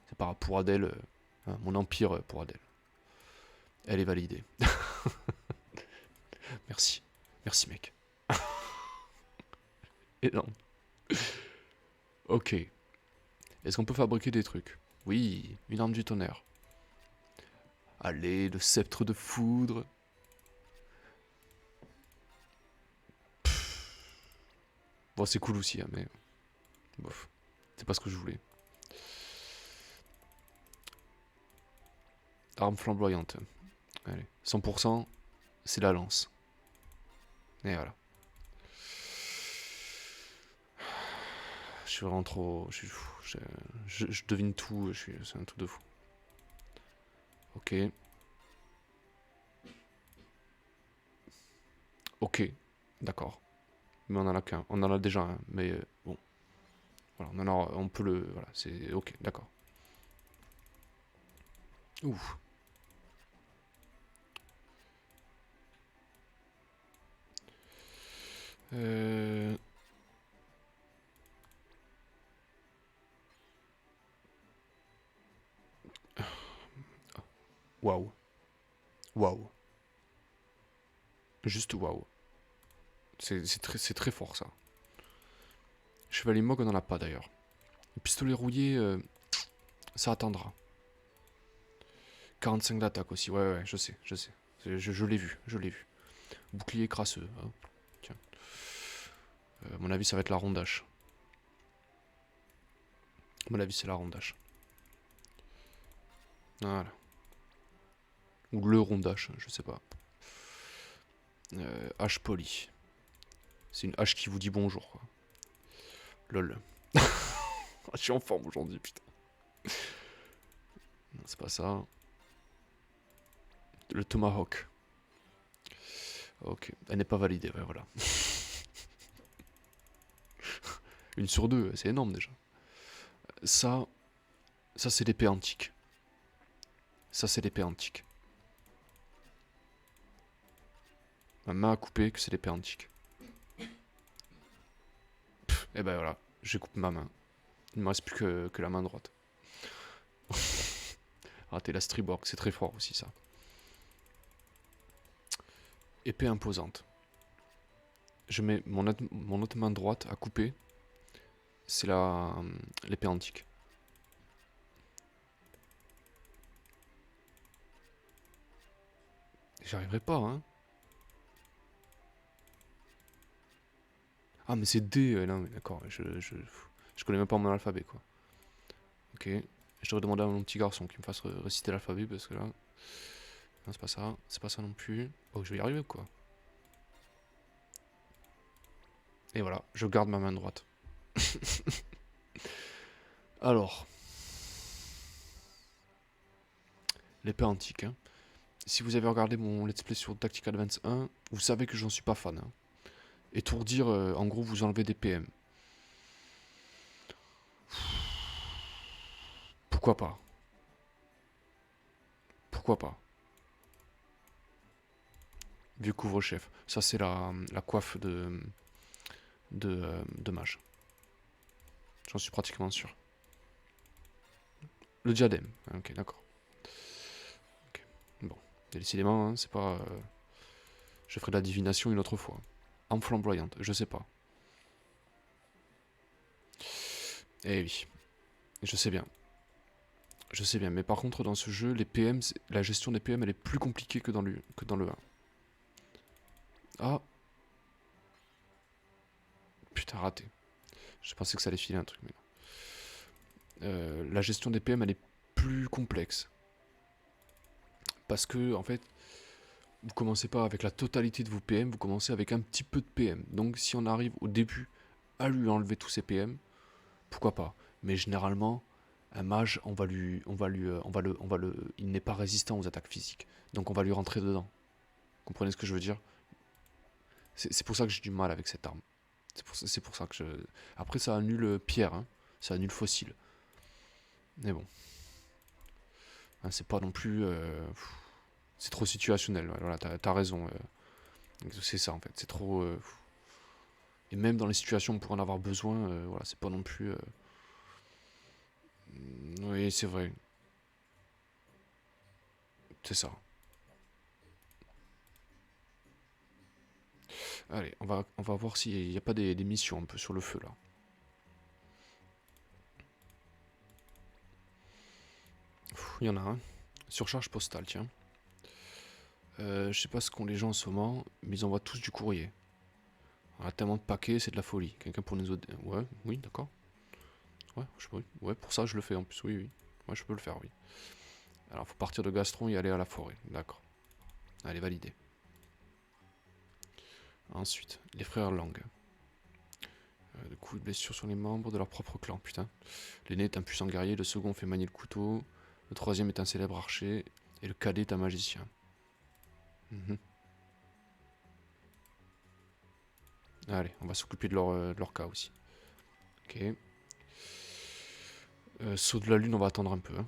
A: c'est pas pour Adèle. Hein, mon empire pour Adèle. Elle est validée. Merci. Merci mec. Énorme. Ok. Est-ce qu'on peut fabriquer des trucs? Oui, une arme du tonnerre. Allez, le sceptre de foudre. Bon, c'est cool aussi, hein, mais... Bof. C'est pas ce que je voulais. Arme flamboyante. Allez. 100%, c'est la lance. Et voilà. Je suis vraiment trop... Je suis fou. Je devine tout. C'est un truc de fou. Ok. Ok. D'accord. Mais on en a qu'un. On en a déjà un. Mais bon. Voilà, on peut le... Voilà, c'est... Ok, d'accord. Ouf. Waouh. Waouh. Juste waouh. C'est très fort ça. Chevalier Mog, on n'en a pas d'ailleurs. Le pistolet rouillé, ça attendra. 45 d'attaque aussi, ouais, je sais. Je l'ai vu. Bouclier crasseux. Hein. Tiens. À mon avis, ça va être la rondache. À mon avis, c'est la rondache. Voilà. Ou le rondache, je sais pas. Hache polie. C'est une hache qui vous dit bonjour, quoi. Lol. Je suis en forme aujourd'hui, putain. Non, c'est pas ça. Le Tomahawk. Ok, elle n'est pas validée, ouais, voilà. Une sur deux, c'est énorme déjà. Ça, ça c'est l'épée antique. Ça c'est l'épée antique. Ma main à couper, que c'est l'épée antique. Et ben voilà, j'ai coupé ma main. Il ne me reste plus que la main droite. Raté la Striborg, c'est très fort aussi ça. Épée imposante. Je mets mon autre main droite à couper. C'est l'épée antique. J'arriverai pas, hein. Ah, mais c'est D. Non, mais d'accord. Je connais même pas mon alphabet, quoi. Ok. Je devrais demander à mon petit garçon qui me fasse réciter l'alphabet parce que là. Non, c'est pas ça. C'est pas ça non plus. Oh, je vais y arriver, quoi. Et voilà, je garde ma main droite. Alors. L'épée antique, hein. Si vous avez regardé mon let's play sur Tactical Advance 1, vous savez que j'en suis pas fan, hein. Étourdir, en gros, vous enlevez des PM. Pourquoi pas? Pourquoi pas? Vieux couvre-chef. Ça, c'est la coiffe de mage. J'en suis pratiquement sûr. Le diadème. Ok, d'accord. Okay. Bon. Et décidément, hein, c'est pas... je ferai de la divination une autre fois. En flamboyante, je sais pas. Eh oui. Je sais bien. Je sais bien. Mais par contre, dans ce jeu, les PM, la gestion des PM, elle est plus compliquée que dans le 1. Ah. Putain, raté. Je pensais que ça allait filer un truc, mais non. La gestion des PM, elle est plus complexe. Parce que, en fait, vous commencez pas avec la totalité de vos PM, vous commencez avec un petit peu de PM. Donc, si on arrive au début à lui enlever tous ses PM, pourquoi pas. Mais généralement, un mage, il n'est pas résistant aux attaques physiques. Donc, on va lui rentrer dedans. Vous comprenez ce que je veux dire? C'est pour ça que j'ai du mal avec cette arme. C'est pour ça que je... Après, ça annule pierre, hein. Ça annule fossile. Mais bon. Hein, c'est pas non plus... c'est trop situationnel. Ouais, voilà, t'as raison. C'est ça, en fait. C'est trop... et même dans les situations où on pourrait en avoir besoin, voilà, c'est pas non plus... Oui, c'est vrai. C'est ça. Allez, on va voir s'il n'y a pas des missions un peu sur le feu, là. Il y en a un. Surcharge postale, tiens. Je sais pas ce qu'ont les gens en ce moment, mais ils envoient tous du courrier. On a tellement de paquets, c'est de la folie. Quelqu'un pour nous aider? Ouais, oui, d'accord. Ouais, ouais, pour ça je le fais en plus, oui, oui. Ouais, je peux le faire, oui. Alors, faut partir de Gastron et aller à la forêt. D'accord. Allez, validé. Ensuite, les frères Lang. De coups de blessure sur les membres de leur propre clan, putain. L'aîné est un puissant guerrier, le second fait manier le couteau, le troisième est un célèbre archer, et le cadet est un magicien. Mhm. Allez, on va s'occuper de leur cas aussi. Ok. Saut de la lune, on va attendre un peu. Hein.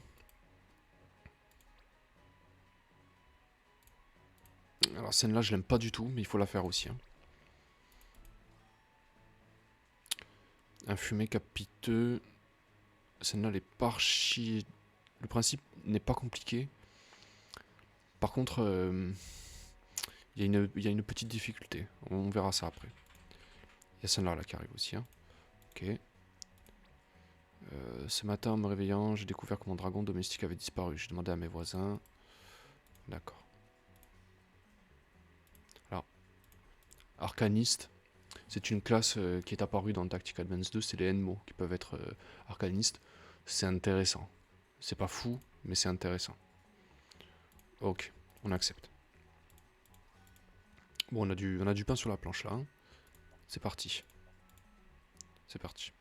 A: Alors, scène-là, je l'aime pas du tout, mais il faut la faire aussi. Hein. Un fumet capiteux. Scène-là, elle est pas archi... Le principe n'est pas compliqué. Par contre, il y a une petite difficulté. On verra ça après. Il y a celle-là là, qui arrive aussi. Hein. Ok. Ce matin, en me réveillant, j'ai découvert que mon dragon domestique avait disparu. J'ai demandé à mes voisins. D'accord. Alors, arcaniste, c'est une classe qui est apparue dans Tactical Advance 2. C'est les Enmo qui peuvent être arcanistes. C'est intéressant. C'est pas fou, mais c'est intéressant. Ok, on accepte. Bon, on a du pain sur la planche là. Hein. C'est parti. C'est parti.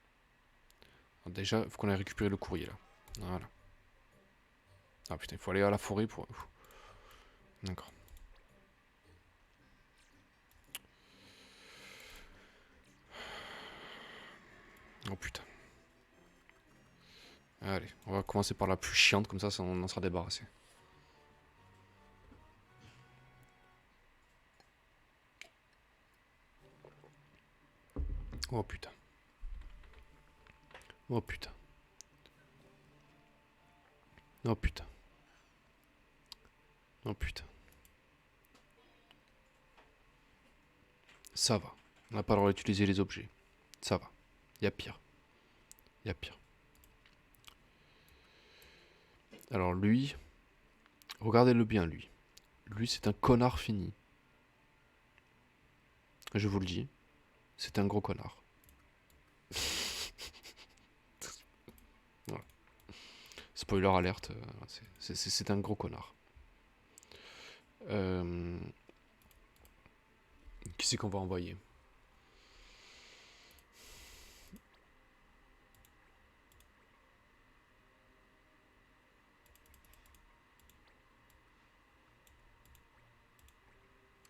A: Alors déjà, il faut qu'on aille récupérer le courrier là. Voilà. Ah putain, il faut aller à la forêt pour... D'accord. Oh putain. Allez, on va commencer par la plus chiante, comme ça on en sera débarrassé. Oh putain. Oh putain. Oh putain. Oh putain. Ça va. On n'a pas le droit d'utiliser les objets. Ça va. Y a pire. Y a pire. Alors lui, regardez-le bien lui. Lui c'est un connard fini. Je vous le dis. C'est un gros connard. Voilà. Spoiler alerte, c'est un gros connard. Qui c'est qu'on va envoyer?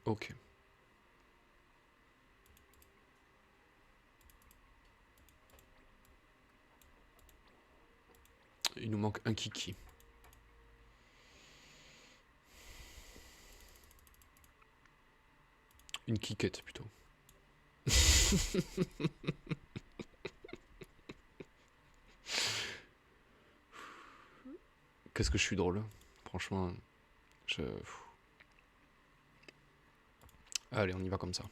A: Ok. Il nous manque un kiki. Une kikette plutôt. Qu'est-ce que je suis drôle. Franchement, je... Allez, on y va comme ça.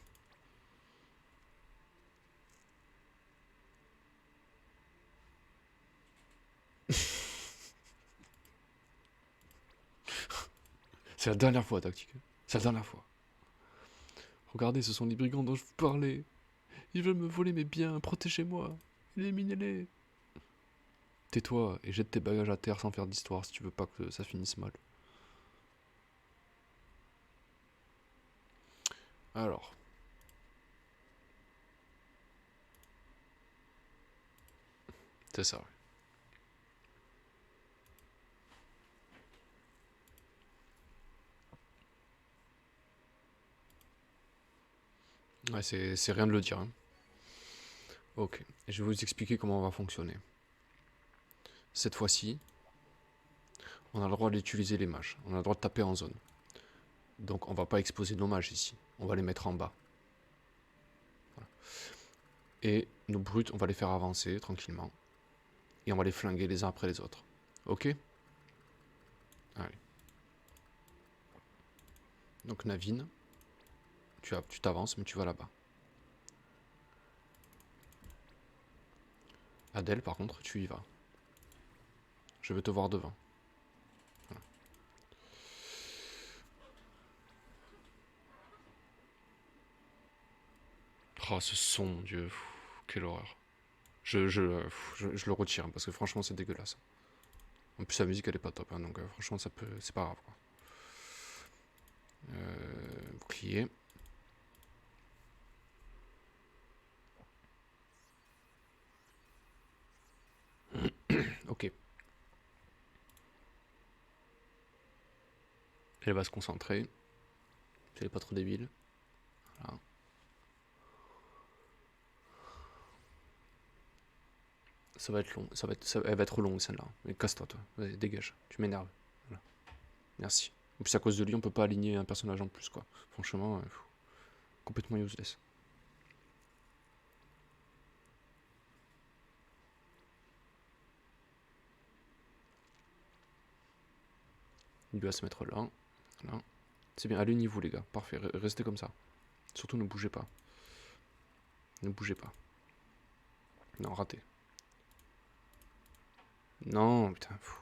A: C'est la dernière fois, tactique. C'est la dernière fois. Regardez, ce sont les brigands dont je vous parlais. Ils veulent me voler mes biens, protégez-moi. Éliminez-les. Tais-toi et jette tes bagages à terre sans faire d'histoire si tu veux pas que ça finisse mal. Alors. C'est ça, ouais, c'est rien de le dire. Hein. Ok, et je vais vous expliquer comment on va fonctionner. Cette fois-ci, on a le droit d'utiliser les mages. On a le droit de taper en zone. Donc on va pas exposer nos mages ici. On va les mettre en bas. Voilà. Et nos brutes, on va les faire avancer tranquillement. Et on va les flinguer les uns après les autres. Ok? Allez. Donc Navine, tu t'avances mais tu vas là-bas. Adèle par contre, tu y vas. Je veux te voir devant. Voilà. Oh ce son, mon Dieu. Pff, quelle horreur. Je le retire parce que franchement c'est dégueulasse. En plus la musique elle est pas top, hein, donc franchement ça peut, c'est pas grave quoi. Bouclier. Ok. Elle va se concentrer. Si elle est pas trop débile. Voilà. Ça va être long. Elle va être longue celle-là. Mais casse-toi toi. Vas-y, dégage. Tu m'énerves. Voilà. Merci. En plus à cause de lui on peut pas aligner un personnage en plus quoi. Franchement, complètement useless. Il doit se mettre là. Voilà. C'est bien, alignez-vous les gars. Parfait, restez comme ça. Surtout ne bougez pas. Ne bougez pas. Non, raté. Non, putain, fou.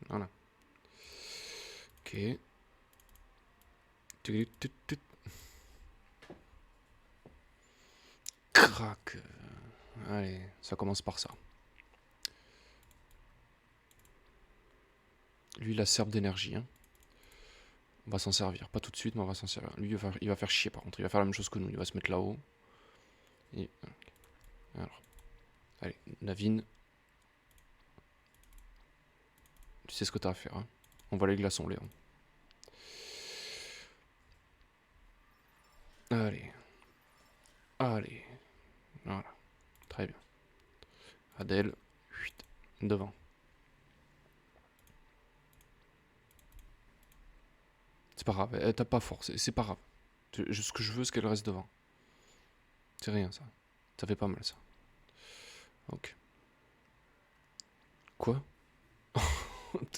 A: Voilà. Ok. Crac. Allez, ça commence par ça. Lui, il a serbe d'énergie. Hein. On va s'en servir. Pas tout de suite, mais on va s'en servir. Lui, il va faire chier par contre. Il va faire la même chose que nous. Il va se mettre là-haut. Et... Alors. Allez, Navine. Tu sais ce que t'as à faire. Hein. On voit les glaçons, Léon. Allez. Allez. Voilà. Très bien. Adèle. Chut. Devant. C'est pas grave. Elle tape pas fort. C'est pas grave. Ce que je veux, c'est qu'elle reste devant. C'est rien, ça. Ça fait pas mal, ça. Ok. Quoi?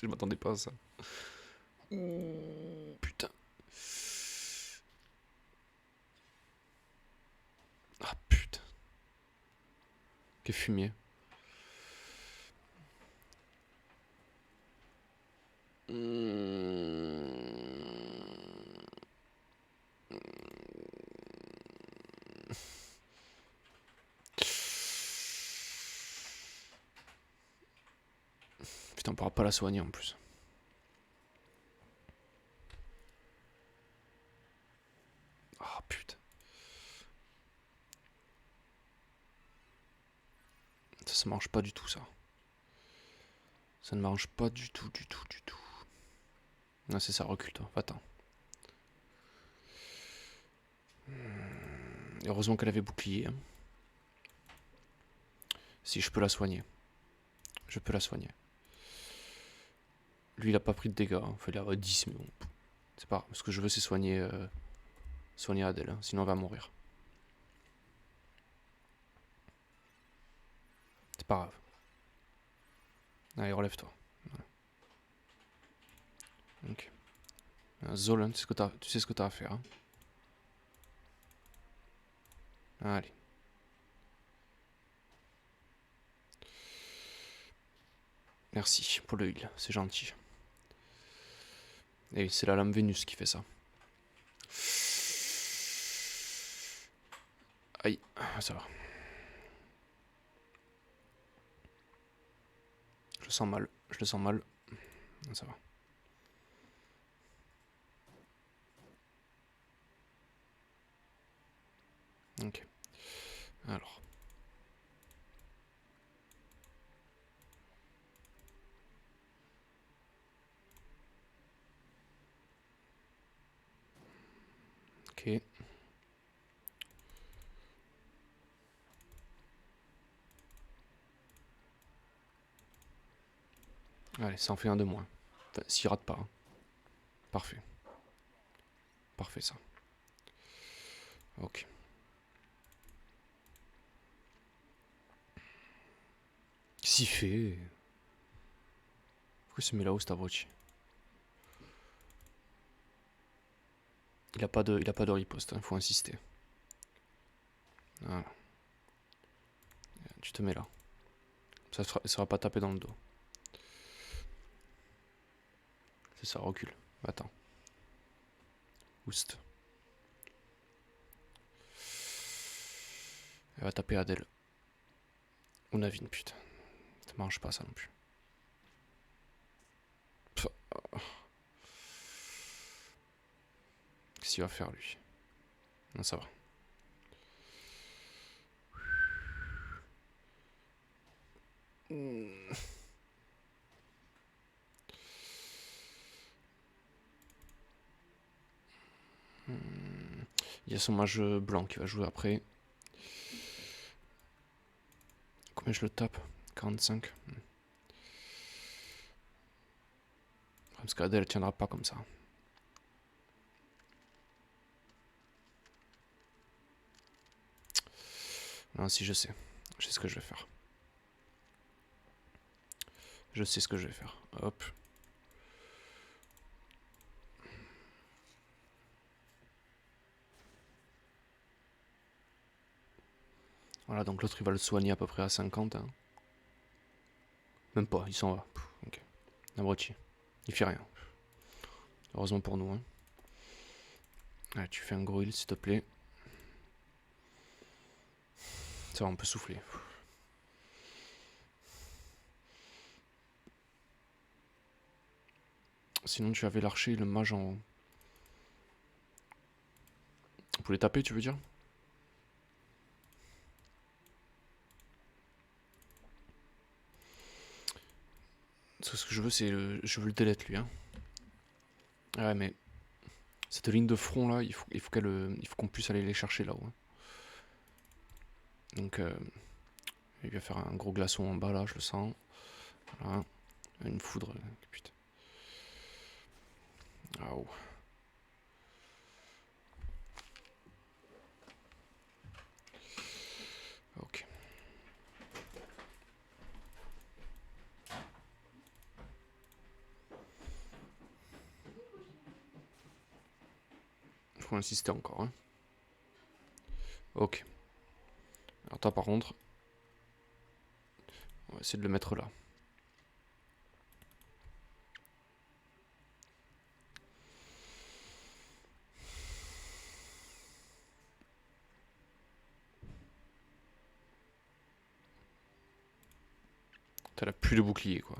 A: Je m'attendais pas à ça. Putain. Ah putain. Quel fumier. Putain, on pourra pas la soigner en plus. Ah putain. Ça marche pas du tout, ça. Ça ne marche pas du tout, du tout, du tout. Ah, c'est ça, recule toi, va-t'en. Heureusement qu'elle avait bouclier. Hein. Si je peux la soigner. Je peux la soigner. Lui, il a pas pris de dégâts. Hein. Enfin, il a 10, mais bon. C'est pas grave. Ce que je veux, c'est soigner, soigner Adèle. Hein. Sinon, elle va mourir. C'est pas grave. Allez, relève-toi. Voilà. Ok. Zolan, tu sais ce que t'as à faire. Hein. Allez. Merci pour le heal, c'est gentil. Et c'est la lame Vénus qui fait ça. Aïe, ça va. Je le sens mal, je le sens mal. Ça va. Ok. Alors. Ok. Allez, ça en fait un de moins. Enfin, s'il rate pas. Hein. Parfait. Parfait ça. Ok. Qu'est-ce qu'il fait? Pourquoi il se met là-haut cet abruti? Il a pas de riposte, hein, faut insister. Voilà. Tu te mets là. Ça sera pas tapé dans le dos. C'est ça, recule. Attends. Oust. Elle va taper Adèle. Ou Navine, putain. Ça marche pas ça non plus. Qu'est-ce qu'il va faire lui? Non, ça va. Il y a son mage blanc qui va jouer après. Combien je le tape? 45. Parce qu'Adèle elle tiendra pas comme ça. Non, si je sais. Je sais ce que je vais faire. Je sais ce que je vais faire. Hop. Voilà, donc l'autre il va le soigner à peu près à 50. Hein. Même pas, il s'en va. Ok. Abruti. Il fait rien. Heureusement pour nous. Hein. Allez, tu fais un gros heal s'il te plaît. Ça va, on peut souffler. Sinon tu avais l'archer et le mage en haut. Pour les taper, tu veux dire? Ce que je veux, c'est je veux le delete lui. Hein. Ouais, mais cette ligne de front là, il faut qu'on puisse aller les chercher là-haut, hein. Donc, il va faire un gros glaçon en bas là, je le sens. Voilà. Une foudre. Putain. Ah, oh. Ok. Faut insister encore, hein. Ok. Alors toi par contre, on va essayer de le mettre là. T'as là plus de bouclier quoi.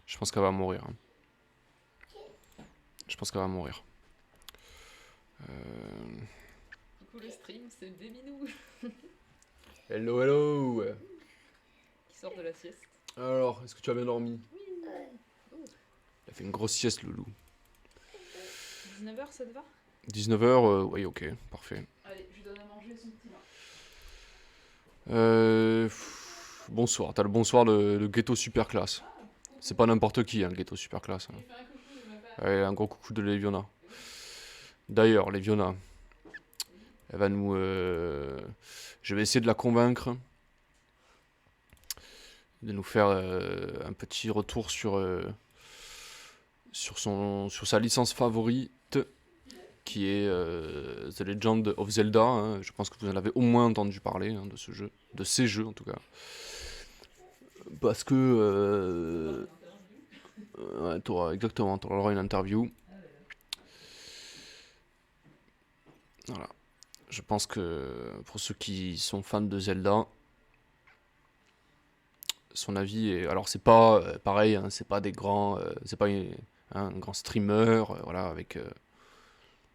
A: Je pense qu'elle va mourir, hein. Je pense qu'elle va mourir.
B: Coucou le stream, c'est Béminou
A: Hello, hello.
B: qui sort de la sieste.
A: Alors, est-ce que tu as bien dormi?
B: Oui.
A: Il a fait une grosse sieste, Loulou.
B: 19h, ça te va?
A: 19h, oui, ok, parfait.
B: Allez, je lui donne à manger son petit vin.
A: Bonsoir, t'as le bonsoir de Ghetto Super Classe. C'est pas n'importe qui, hein, le Ghetto Super Classe, hein.
B: Il fait un coucou, il m'appelle.
A: Ouais, un gros coucou de Leviona. D'ailleurs, Leviona, elle va nous... Je vais essayer de la convaincre de nous faire un petit retour sur sa licence favorite, qui est The Legend of Zelda, hein. Je pense que vous en avez au moins entendu parler, hein, de ce jeu, de ces jeux en tout cas. Parce que ouais, t'auras le droit à une interview. Voilà. Je pense que pour ceux qui sont fans de Zelda, son avis est... Alors c'est pas pareil, hein, c'est pas des grands... c'est pas un grand streamer, voilà, avec...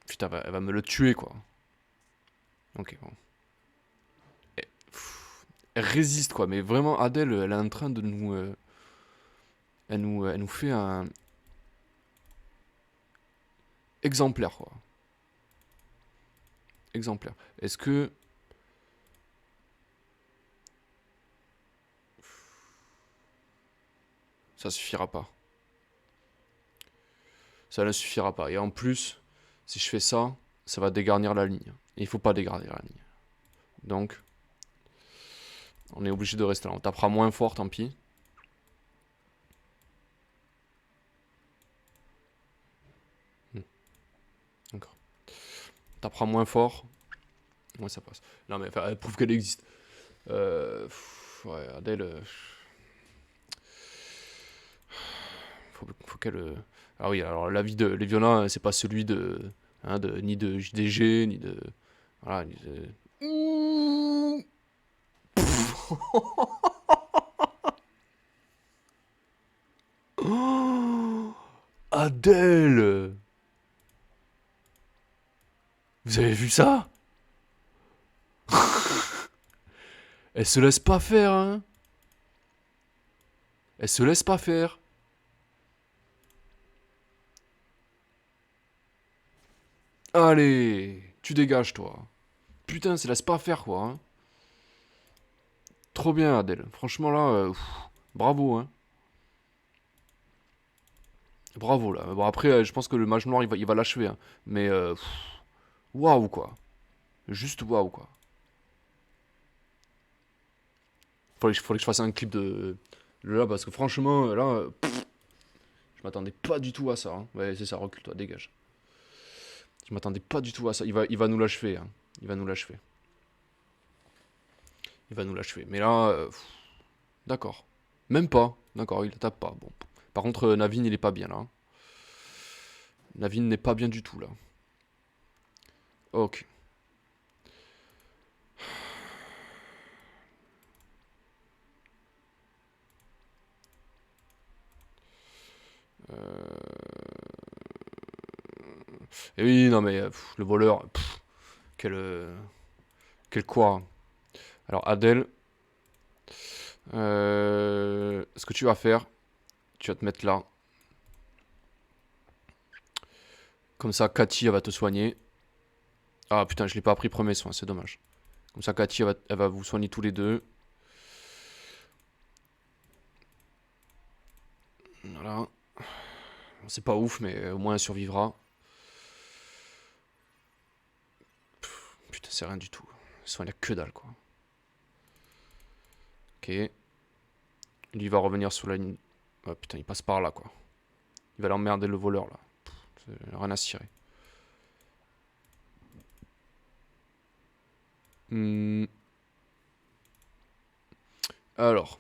A: putain, elle va me le tuer, quoi. Ok, bon. Elle résiste, quoi, mais vraiment, Adèle, elle est en train de nous... elle nous fait un... exemplaire, quoi. Exemplaire. Est-ce que... ça suffira pas. Ça ne suffira pas. Et en plus, si je fais ça, ça va dégarnir la ligne. Et il faut pas dégarnir la ligne. Donc, on est obligé de rester là. On tapera moins fort, tant pis. D'accord. On tapera moins fort. Ouais, ça passe. Non, mais enfin, elle prouve qu'elle existe. Ouais, Adèle... faut qu'elle... Ah oui, alors l'avis de Leviona, c'est pas celui de, hein, ni de JDG, ni de... Voilà, ni de... Oh, Adèle! Vous avez vu ça? Elle se laisse pas faire, hein? Elle se laisse pas faire. Allez, tu dégages, toi. Putain, elle se laisse pas faire, quoi, hein. Trop bien, Adèle. Franchement, là, bravo, hein. Bravo, là. Bon, après, je pense que le mage noir, il va l'achever, hein. Mais, waouh, quoi. Juste waouh, quoi. Faudrait que je fasse un clip de là, parce que franchement, là, je m'attendais pas du tout à ça, hein. Ouais, c'est ça, recule-toi, dégage. Je m'attendais pas du tout à ça. Il va nous l'achever, hein. Il va nous l'achever. Il va nous l'achever. Mais là, d'accord. Même pas. D'accord, il la tape pas. Bon. Par contre, Navin, il est pas bien là, hein. Navin n'est pas bien du tout là. Ok. Et oui, non mais le voleur. Quel quoi? Alors, Adèle, ce que tu vas faire, tu vas te mettre là. Comme ça, Cathy, elle va te soigner. Ah putain, je l'ai pas appris premier soin, c'est dommage. Comme ça, Cathy, elle va vous soigner tous les deux. Voilà. C'est pas ouf, mais au moins elle survivra. Putain, c'est rien du tout. Elle soigne que dalle, quoi. Ok. Lui, il va revenir sur la ligne. Oh putain, il passe par là, quoi. Il va l'emmerder le voleur, là. Rien à cirer. Alors,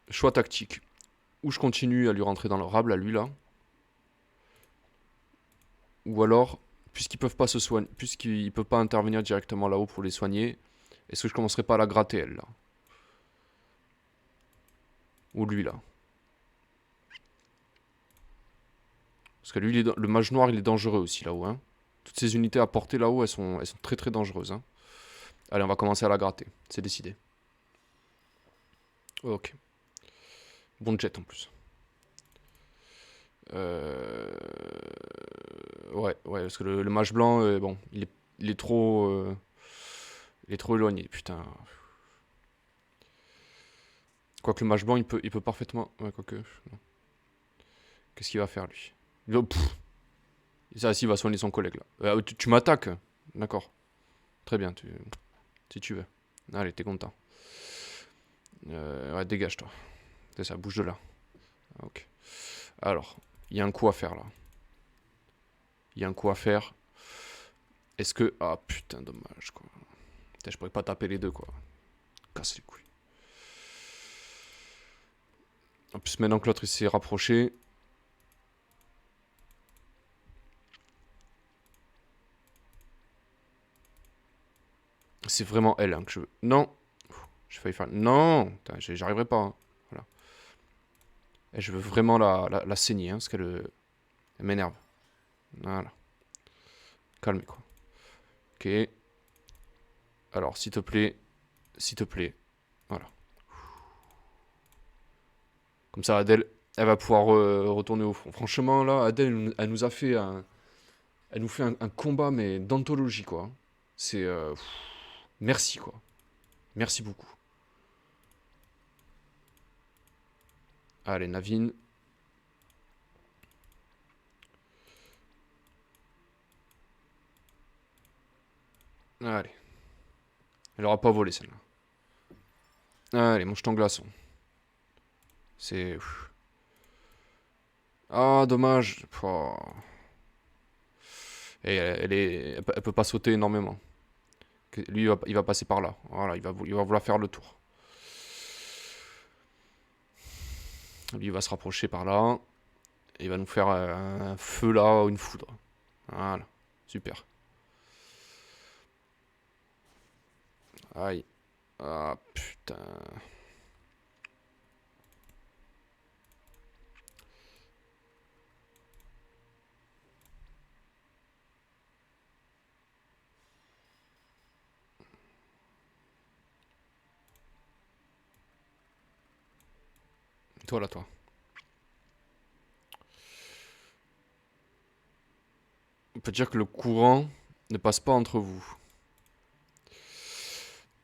A: choix tactique. Ou je continue à lui rentrer dans le rable, à lui, là. Ou alors, puisqu'ils peuvent pas se soigner, puisqu'ils peuvent pas intervenir directement là-haut pour les soigner, est-ce que je commencerai pas à la gratter, elle, là? Ou lui, là? Parce que lui, le mage noir, il est dangereux aussi, là-haut, hein. Toutes ces unités à porter là-haut, elles sont très très dangereuses, hein. Allez, on va commencer à la gratter. C'est décidé. Ok. Bon jet, en plus. Ouais, parce que le mage blanc, bon, il est trop... il est trop éloigné, putain. Quoique le mage blanc, il peut parfaitement... Ouais, quoique... non. Qu'est-ce qu'il va faire, lui? Ça, si, il va soigner son collègue, là. Tu m'attaques? D'accord. Très bien, si tu veux. Allez, t'es content. Ouais, dégage-toi. C'est ça, bouge de là. Ok. Alors, il y a un coup à faire, là. Il y a un coup à faire. Est-ce que... Ah, putain, dommage, quoi. Putain, je pourrais pas taper les deux, quoi. Casse les couilles. En plus, maintenant que l'autre, il s'est rapproché... C'est vraiment elle, hein, que je veux... Non. J'ai failli faire... Non. J'arriverai pas, hein. Voilà. Et je veux vraiment la saigner, hein, parce qu'elle m'énerve. Voilà. Calme, quoi. Ok. Alors, s'il te plaît. S'il te plaît. Voilà. Comme ça, Adèle, elle va pouvoir retourner au front. Franchement, là, Adèle, elle nous a fait un... Elle nous fait un combat, mais d'anthologie, quoi. C'est... merci, quoi. Merci beaucoup. Allez, Navine. Allez. Elle aura pas volé, celle-là. Allez, mange ton glaçon. C'est... Ah, dommage. Oh. Et elle peut pas sauter énormément. Lui, il va passer par là. Voilà, il va vouloir faire le tour. Lui, il va se rapprocher par là. Et il va nous faire un feu là, une foudre. Voilà, super. Aïe. Ah, putain. Toi là, toi. On peut dire que le courant ne passe pas entre vous.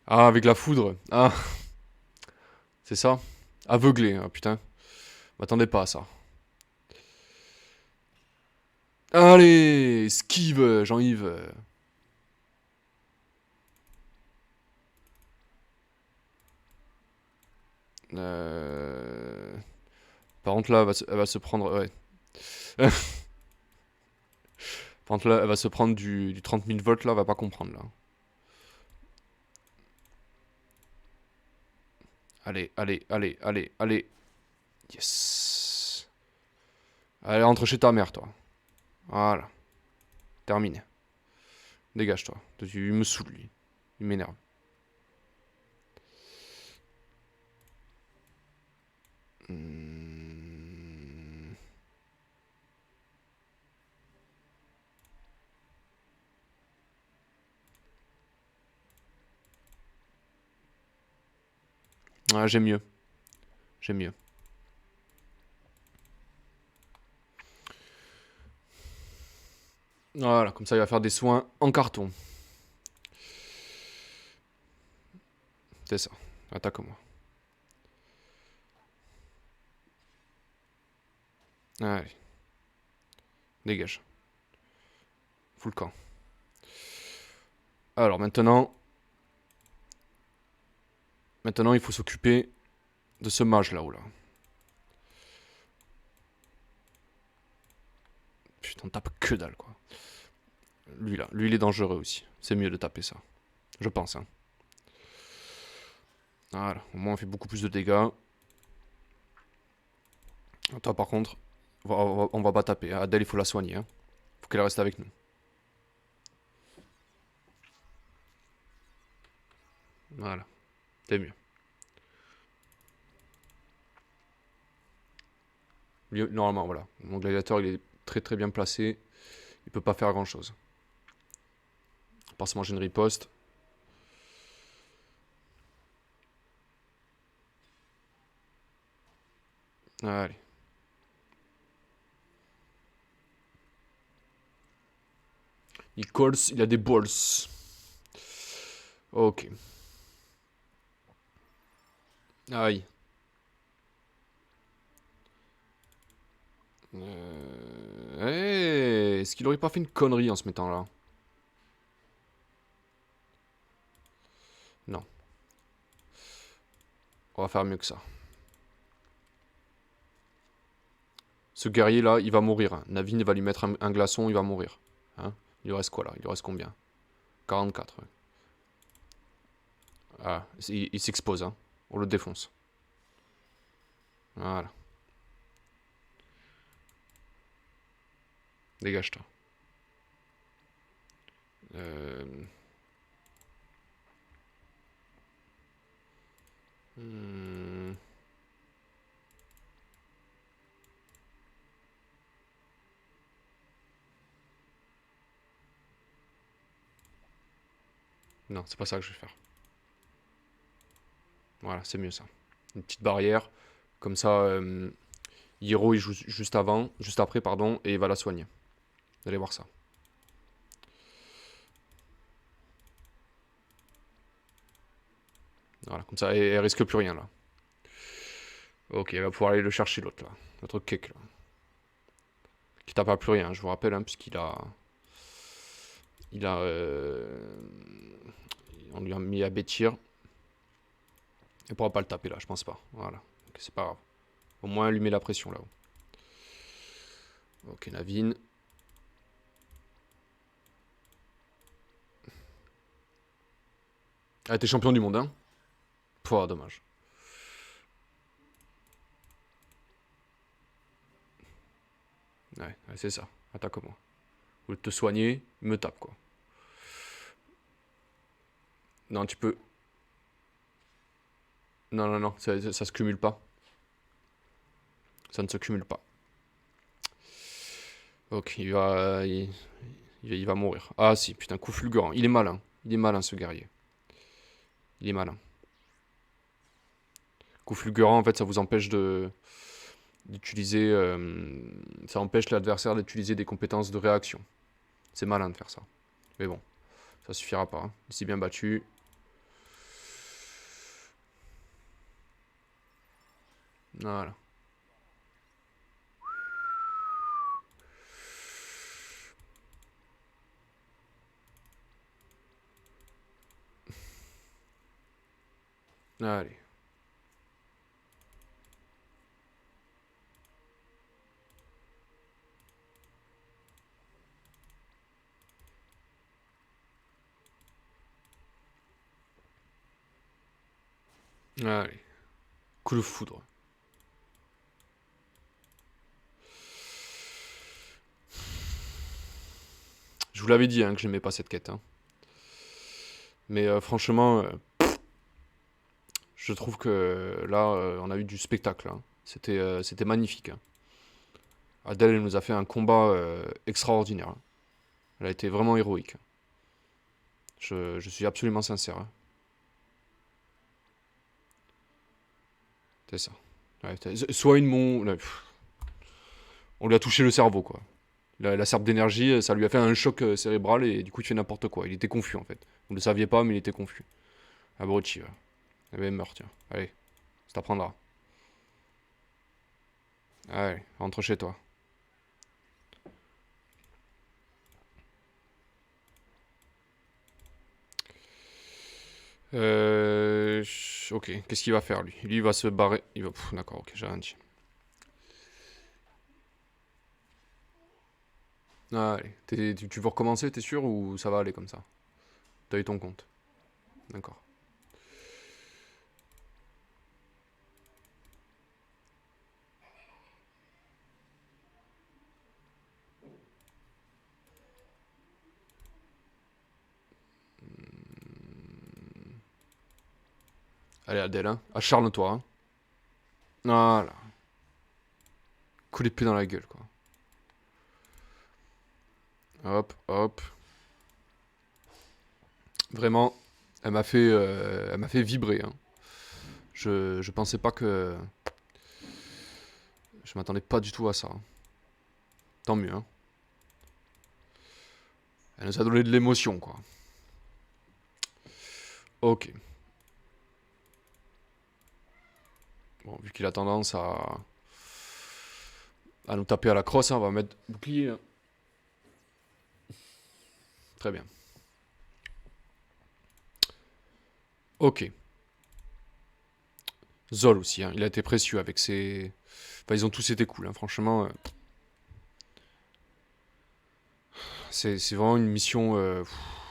A: Ah, avec la foudre. Ah, c'est ça. Aveuglé, ah, putain. M'attendais pas à ça. Allez, esquive, Jean-Yves. Euh... Par contre là, elle va se prendre... Ouais. Par contre là, elle va se prendre du 30 000 volts là, elle va pas comprendre là. Allez, allez, allez, allez, allez. Yes. Allez, rentre chez ta mère, toi. Voilà. Terminé. Dégage-toi. Il me saoule, lui. Il m'énerve. Ah, j'ai mieux. J'ai mieux. Voilà, comme ça il va faire des soins en carton. C'est ça. Attaque-moi. Allez. Dégage. Fous le camp. Alors maintenant... Maintenant il faut s'occuper de ce mage là-haut là. Putain, on tape que dalle quoi. Lui là, lui il est dangereux aussi. C'est mieux de taper ça. Je pense hein. Voilà, au moins on fait beaucoup plus de dégâts. Toi par contre, on va pas taper. Adèle il faut la soigner. Hein. Faut qu'elle reste avec nous. Voilà, c'est mieux. Lui, normalement, voilà. Mon gladiateur il est très très bien placé. Il peut pas faire grand chose. À part se manger une riposte. Allez. Nichols, il a des balls. Ok. Aïe. Est-ce qu'il aurait pas fait une connerie en se mettant là? Non. On va faire mieux que ça. Ce guerrier là, il va mourir. Hein. Navin va lui mettre un glaçon, il va mourir. Hein, il lui reste quoi là? Il lui reste combien? 44. Ouais. Ah, il s'expose. Hein. On le défonce. Voilà. Dégage-toi. Euh... Hmm. Non, c'est pas ça que je vais faire. Voilà, c'est mieux ça. Une petite barrière. Comme ça, Hiro il joue juste avant, juste après, pardon, et il va la soigner. Vous allez voir ça. Voilà, comme ça, elle risque plus rien là. Ok, elle va pouvoir aller le chercher l'autre là. L'autre cake là. Qui tape pas plus rien, je vous rappelle, hein, puisqu'il a. Il a. On lui a mis à bêtir. Il pourra pas le taper là, je pense pas. Voilà. Ok, c'est pas grave. Au moins, elle lui met la pression là-haut. Ok, Navin. Ah, t'es champion du monde, hein? Pouah, dommage. Ouais, c'est ça. Attaque-moi. Au lieu de te soigner, il me tape quoi. Non, tu peux. Non, non, non, ça se cumule pas. Ça ne se cumule pas. Ok, il va mourir. Ah si, putain, coup fulgurant. Il est malin. Il est malin ce guerrier. Il est malin. Coup fulgurant, en fait, ça vous empêche d'utiliser. Ça empêche l'adversaire d'utiliser des compétences de réaction. C'est malin de faire ça. Mais bon, ça suffira pas. Hein. Il s'est bien battu. Voilà. Allez. Allez. Coup de foudre. Je vous l'avais dit hein, que j'aimais pas cette quête. Hein. Mais franchement, je trouve que là, on a eu du spectacle. Hein. C'était magnifique. Hein. Adèle elle nous a fait un combat extraordinaire. Hein. Elle a été vraiment héroïque. Je suis absolument sincère. Hein. C'est ça. Ouais, soit une mon... On lui a touché le cerveau, quoi. La serpe d'énergie, ça lui a fait un choc cérébral et du coup, il fait n'importe quoi. Il était confus, en fait. Vous ne le saviez pas, mais il était confus. Abruti, ouais. Eh ben, meurt, tiens. Allez, ça t'apprendra. Allez, rentre chez toi. Ok, qu'est-ce qu'il va faire, lui? Lui, il va se barrer. Il va... D'accord, ok, j'ai rien dit. Allez, tu veux recommencer, t'es sûr, ou ça va aller comme ça? T'as eu ton compte. D'accord. Allez, Adèle, hein. Acharne-toi, hein. Voilà. Coup d'épée dans la gueule, quoi. Hop, hop. Vraiment, elle m'a fait vibrer, hein. Je pensais pas que... Je m'attendais pas du tout à ça, hein. Tant mieux, hein. Elle nous a donné de l'émotion, quoi. Ok. Bon, vu qu'il a tendance à nous taper à la crosse, hein, on va mettre bouclier, hein. Très bien. Ok. Zol aussi, hein. Il a été précieux avec ses... Enfin, ils ont tous été cool, hein. Franchement. C'est vraiment une mission...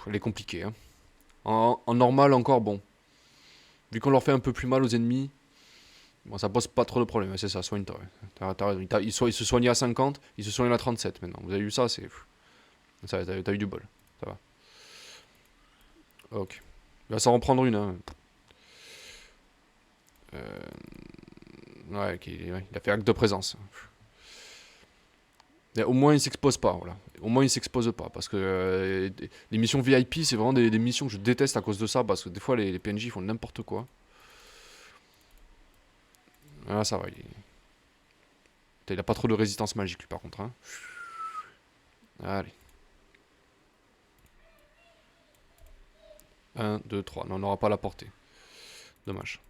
A: elle est compliquée, hein. En normal, encore, bon. Vu qu'on leur fait un peu plus mal aux ennemis, bon, ça pose pas trop de problèmes. C'est ça, soigne-toi. Ouais. T'as raison. Il se soignait à 50, il se soigne à 37 maintenant. Vous avez vu ça? T'as eu du bol. Ça va. Ok. Il va s'en reprendre une, hein. Euh, Ouais, ouais, il a fait acte de présence. Mais au moins, il s'expose pas, voilà. Au moins, il s'expose pas. Parce que les missions VIP, c'est vraiment des missions que je déteste à cause de ça. Parce que des fois, les PNJ font n'importe quoi. Ah, ça va. Il a pas trop de résistance magique, lui, par contre, hein. Allez. 1, 2, 3. Non, on n'aura pas la portée. Dommage.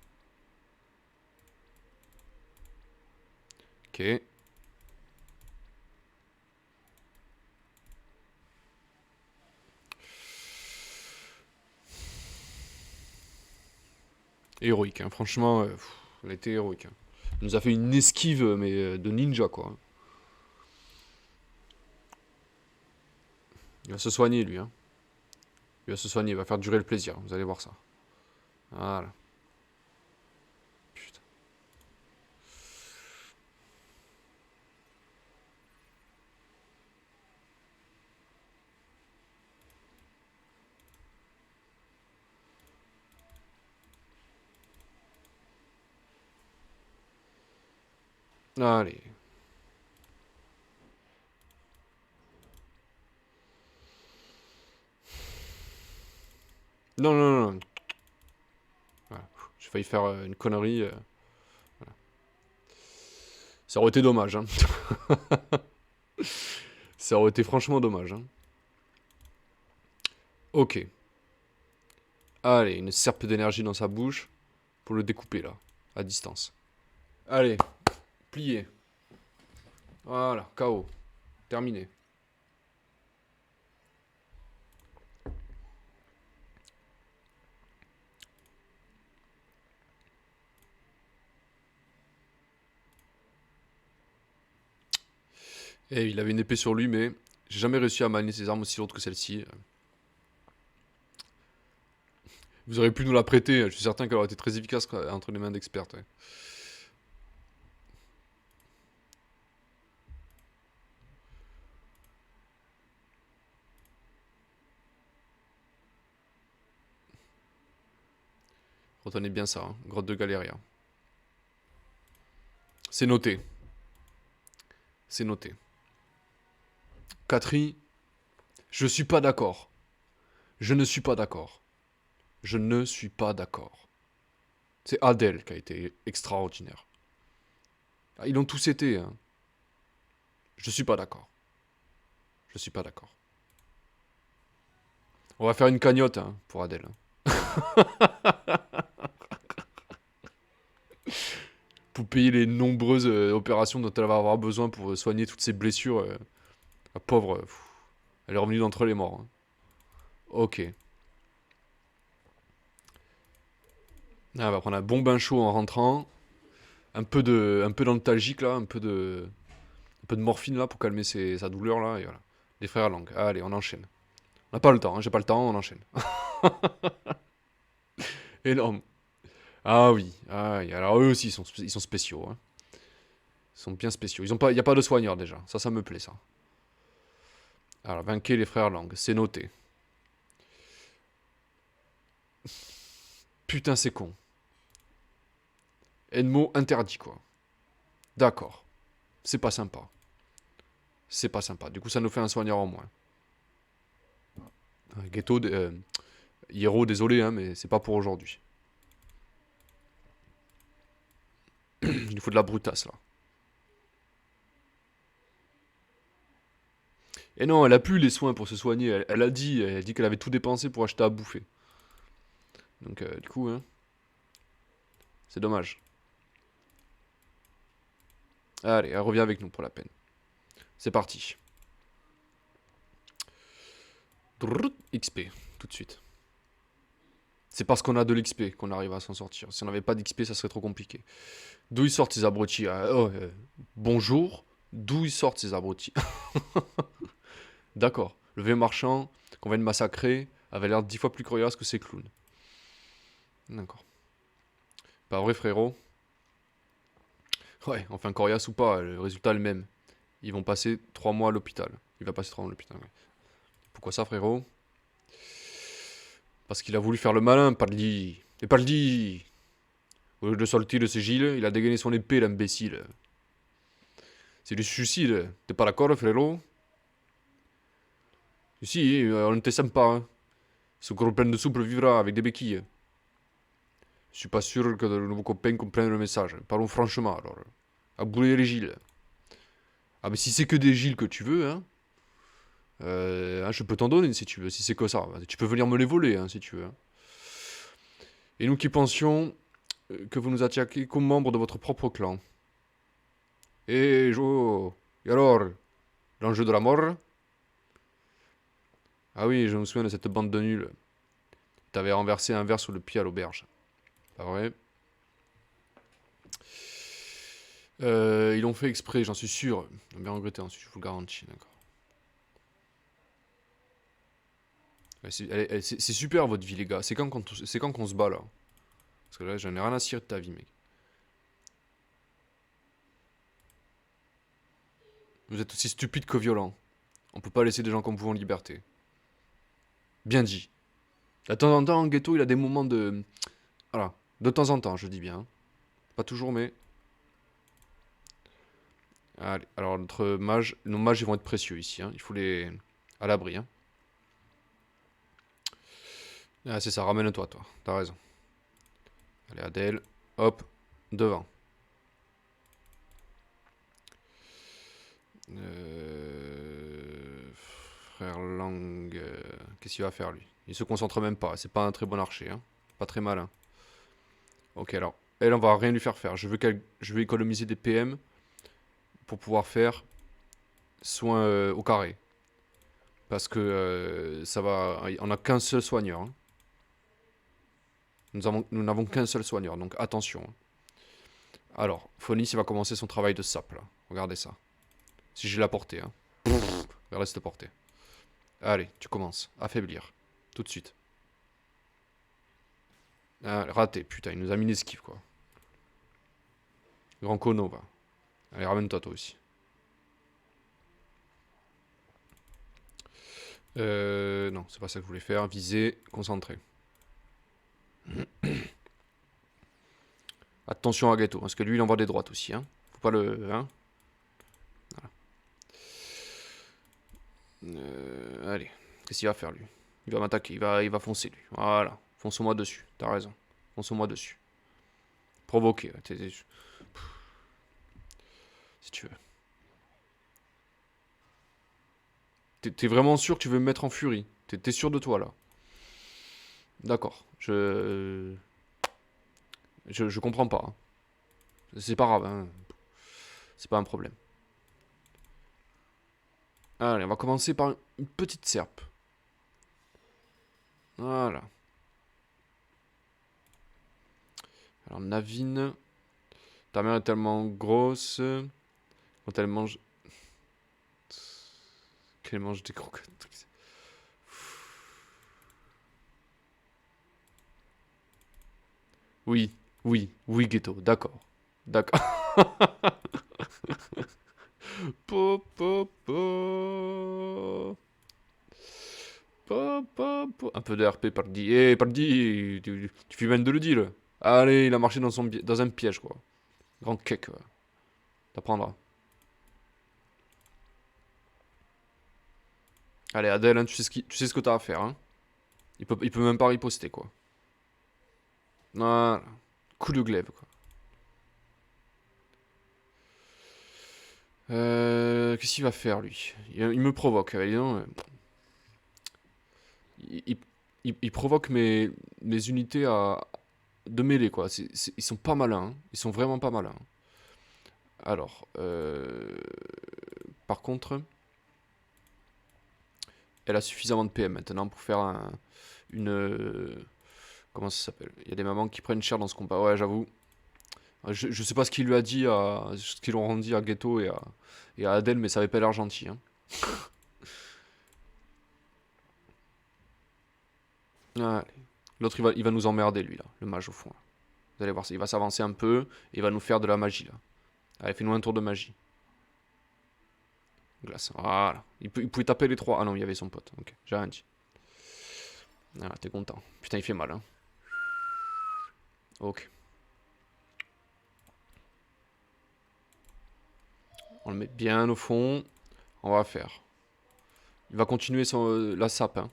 A: Ok. Héroïque, hein. Franchement, elle a été héroïque, hein. Il nous a fait une esquive, mais de ninja, quoi. Il va se soigner, lui, hein. Il va se soigner, il va faire durer le plaisir. Vous allez voir ça. Voilà. Putain. Allez. Non, non, non, non. Voilà. J'ai failli faire une connerie. Voilà. Ça aurait été dommage, hein. Ça aurait été franchement dommage, hein. Ok. Allez, une serpe d'énergie dans sa bouche pour le découper, là, à distance. Allez, plié. Voilà, KO. Terminé. Et il avait une épée sur lui, mais j'ai jamais réussi à manier ses armes aussi lourdes que celle-ci. Vous auriez pu nous la prêter, je suis certain qu'elle aurait été très efficace entre les mains d'experts. Ouais. Retenez bien ça, hein. Grotte de Galéria. C'est noté. C'est noté. Catherine, je suis pas d'accord. Je ne suis pas d'accord. Je ne suis pas d'accord. C'est Adèle qui a été extraordinaire. Ah, ils l'ont tous été, hein. Je suis pas d'accord. Je suis pas d'accord. On va faire une cagnotte hein, pour Adèle. Pour payer les nombreuses opérations dont elle va avoir besoin pour soigner toutes ses blessures. La pauvre, elle est revenue d'entre les morts. Hein. Ok. Ah, on va prendre un bon bain chaud en rentrant. Un peu d'antalgique là, un peu de morphine là pour calmer sa douleur là. Et voilà. Les frères Lang. Allez, on enchaîne. On n'a pas le temps, hein, j'ai pas le temps, on enchaîne. Énorme. Ah oui, ah, oui. Alors eux aussi ils sont spéciaux. Hein. Ils sont bien spéciaux. Il n'y a pas de soigneur déjà. Ça me plaît ça. Alors, vainquez les frères Lang, c'est noté. Putain, c'est con. Enmo interdit quoi. D'accord. C'est pas sympa. C'est pas sympa. Du coup, ça nous fait un soigneur en moins. Ghetto, Hiro, désolé, hein, mais c'est pas pour aujourd'hui. Il nous faut de la brutasse là. Et non, elle a plus les soins pour se soigner. Elle a dit qu'elle avait tout dépensé pour acheter à bouffer. Donc, du coup, hein, c'est dommage. Allez, elle revient avec nous pour la peine. C'est parti. XP, tout de suite. C'est parce qu'on a de l'XP qu'on arrive à s'en sortir. Si on n'avait pas d'XP, ça serait trop compliqué. D'où ils sortent ces abrutis bonjour. D'où ils sortent ces abrutis. D'accord. Le vieux marchand qu'on vient de massacrer avait l'air 10 fois plus coriace que ces clowns. D'accord. Pas vrai, frérot? Ouais, enfin, coriace ou pas, le résultat est le même. Ils vont passer 3 mois à l'hôpital. Il va passer 3 mois à l'hôpital, ouais. Pourquoi ça, frérot? Parce qu'il a voulu faire le malin, Parli. Et Parli! Au lieu de sortir de ses giles, il a dégainé son épée, l'imbécile. C'est du suicide. T'es pas d'accord, frérot? Si, on était sympa, hein. Ce gros plein de soupe vivra avec des béquilles. Je suis pas sûr que de nouveaux copains comprennent le message. Parlons franchement, alors. À bouler les giles. Ah, mais si c'est que des giles que tu veux, hein, je peux t'en donner si tu veux, si c'est que ça. Tu peux venir me les voler, hein, si tu veux. Hein. Et nous qui pensions que vous nous attaquiez comme membre de votre propre clan. Et Jo, et alors, l'enjeu de la mort? Ah oui, je me souviens de cette bande de nuls. T'avais renversé un verre sous le pied à l'auberge. Pas vrai? Ils l'ont fait exprès, j'en suis sûr. Ils ont bien regretté ensuite, je vous le garantis, d'accord. Ouais, c'est super votre vie, les gars. C'est quand qu'on se bat là? Parce que là, j'en ai rien à cirer de ta vie, mec. Vous êtes aussi stupide que violent. On peut pas laisser des gens comme vous en liberté. Bien dit. De temps en temps, en ghetto, il a des moments de. Voilà. De temps en temps, je dis bien. Pas toujours, mais. Allez, alors notre mage. Nos mages, ils vont être précieux ici. Hein. Il faut les. À l'abri. Hein. Ah, c'est ça, ramène-toi, toi. T'as raison. Allez, Adèle. Hop. Devant. Frère Lang. Qu'est-ce qu'il va faire, lui? Il se concentre même pas. C'est pas un très bon archer. Hein. Pas très malin. Ok, alors. Elle, on va rien lui faire faire. Je veux économiser des PM pour pouvoir faire soin au carré. Parce que ça va. On n'a qu'un seul soigneur. Hein. Nous n'avons qu'un seul soigneur, donc attention. Hein. Alors, Phoenix, il va commencer son travail de sap, là. Regardez ça. Si j'ai la portée, hein. Regardez cette portée. Allez, tu commences. Affaiblir. Tout de suite. Ah, raté, putain, il nous a mis une esquive, quoi. Grand Kono, va. Allez, ramène-toi, toi aussi. Non, c'est pas ça que je voulais faire. Viser, concentrer. Attention à Ghetto, parce que lui, il envoie des droites aussi. Hein. Faut pas le. Hein. Voilà. Allez, qu'est-ce qu'il va faire, lui? Il va m'attaquer, il va foncer, lui. Voilà, fonce-moi dessus, t'as raison. Fonce-moi dessus. Provoquer. Si tu veux. T'es vraiment sûr que tu veux me mettre en furie? T'es sûr de toi là? D'accord. Je comprends pas, hein. C'est pas grave, hein. C'est pas un problème. Allez, on va commencer par une petite serpe. Voilà. Alors, Navine. Ta mère est tellement grosse. Quand elle mange. Qu'elle mange des croquettes. Oui, oui, oui, Ghetto, d'accord. D'accord. Po, po, po. Po, po, po. Un peu de RP, pardi. Eh, pardi, tu fais même de le dire. Allez, il a marché dans un piège, quoi. Grand cake, ouais. T'apprendras. Allez, Adèle, hein, tu sais ce que t'as à faire, hein. Il peut même pas riposter, quoi. Voilà. Coup de glaive, quoi. Qu'est-ce qu'il va faire, lui? Il me provoque. Évidemment, il, il provoque mes unités de mêlée, quoi. Ils sont pas malins, hein. Ils sont vraiment pas malins. Alors, par contre, elle a suffisamment de PM maintenant pour faire comment ça s'appelle? Il y a des mamans qui prennent cher dans ce combat. Ouais, j'avoue. Je sais pas ce qu'il lui a dit, ce qu'ils l'ont rendu à Ghetto et à Adèle, mais ça avait pas l'air gentil, hein. Allez. L'autre, il va nous emmerder, lui, là, le mage au fond. Là. Vous allez voir, il va s'avancer un peu et il va nous faire de la magie, là. Allez, fais-nous un tour de magie. Glace. Voilà. Il pouvait taper les trois. Ah non, il y avait son pote. Ok, j'ai rien dit. Ah, t'es content. Putain, il fait mal, hein. Ok. On le met bien au fond. On va faire. Il va continuer la sape, hein.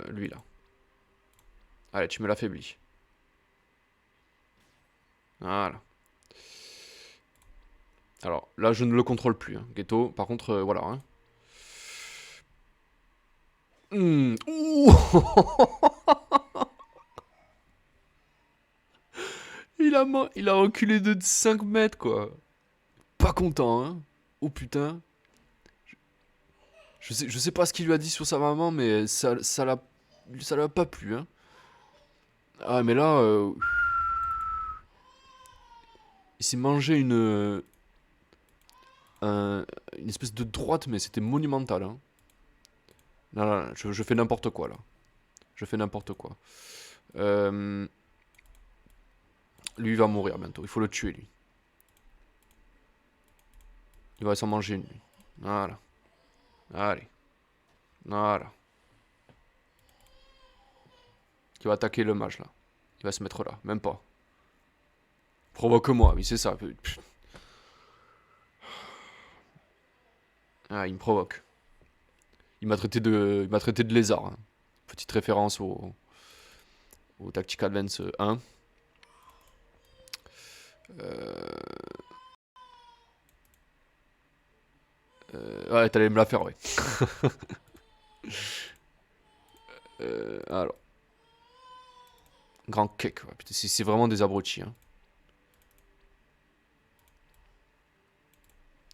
A: Lui, là. Allez, tu me l'affaiblis. Voilà. Alors, là, je ne le contrôle plus, hein. Ghetto, par contre, voilà, hein. Ouh. Il a reculé de 5 mètres, quoi. Pas content, hein. Oh putain. Je sais pas ce qu'il lui a dit sur sa maman, mais ça l'a pas plu, hein. Ah, mais là, il s'est mangé une espèce de droite, mais c'était monumental, hein. Non, je fais n'importe quoi, là. Je fais n'importe quoi. Lui, il va mourir bientôt. Il faut le tuer, lui. Il va s'en manger une, lui. Voilà. Allez. Voilà. Qui va attaquer le mage, là. Il va se mettre là. Même pas. Provoque-moi, oui, c'est ça. Ah, il me provoque. Il m'a traité de lézard, hein. Petite référence au Tactic Advance 1. Ouais, t'allais me la faire, ouais. Alors. Grand cake, ouais. Putain, c'est vraiment des abrutis, hein.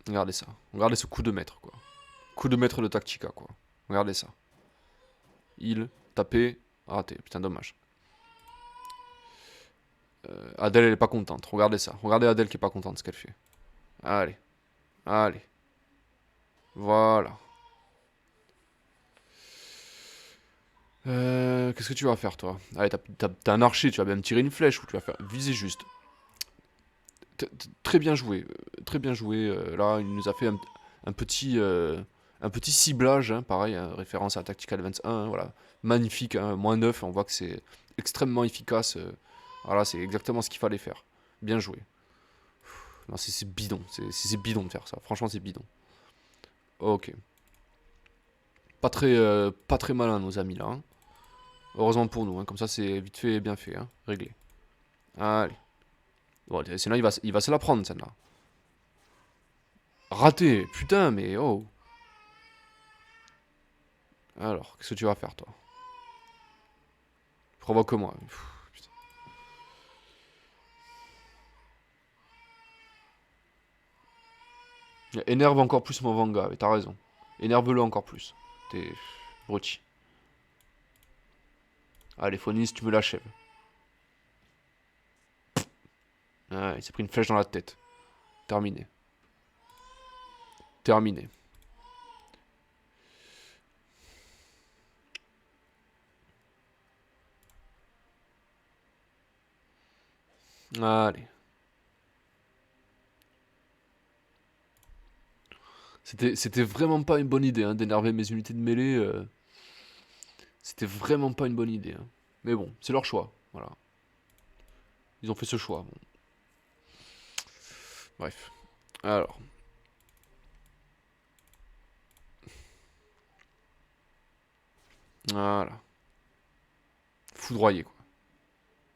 A: Regardez ça. Regardez ce coup de maître, quoi. Coup de maître de Tactica, quoi. Regardez ça. Il, tapé, raté. Putain, dommage. Adèle, elle est pas contente. Regardez ça. Regardez Adèle qui est pas contente de ce qu'elle fait. Allez. Allez. Voilà. Qu'est-ce que tu vas faire, toi? Allez, t'as un archer, tu vas bien me tirer une flèche ou tu vas faire viser juste. Très bien joué. Très bien joué. Là, il nous a fait un petit ciblage, hein, pareil, hein, référence à Tactical Advance 1, hein, voilà. Magnifique, hein, -9, on voit que c'est extrêmement efficace. Voilà, c'est exactement ce qu'il fallait faire. Bien joué. Non, c'est bidon, c'est bidon de faire ça. Franchement, c'est bidon. Ok. Pas très malin, nos amis, là, hein. Heureusement pour nous, hein, comme ça, c'est vite fait et bien fait, hein, réglé. Allez. Bon, sinon il va se la prendre, celle-là. Raté. Putain, mais oh. Alors, qu'est-ce que tu vas faire, toi? Provoque-moi. Énerve encore plus mon Vanga, mais t'as raison. Énerve-le encore plus. T'es bruti. Allez, Phonis, tu me l'achèves. Ah, il s'est pris une flèche dans la tête. Terminé. Terminé. Allez. C'était vraiment pas une bonne idée hein, d'énerver mes unités de mêlée. C'était vraiment pas une bonne idée. Hein. Mais bon, c'est leur choix. Voilà. Ils ont fait ce choix. Bon. Bref. Alors. Voilà. Foudroyé, quoi.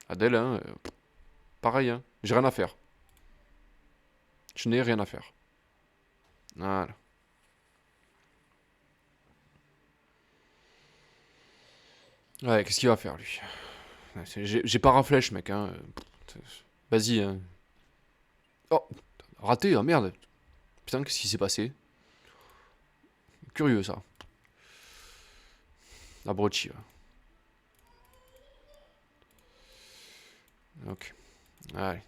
A: Adèle, hein. Pareil, hein. J'ai rien à faire. Je n'ai rien à faire. Voilà. Ouais, qu'est-ce qu'il va faire, lui? J'ai pas raflèche, mec, hein. Vas-y, hein. Oh, raté, hein, merde. Putain, qu'est-ce qui s'est passé? Curieux, ça. Abruti, ouais. Ok. Allez.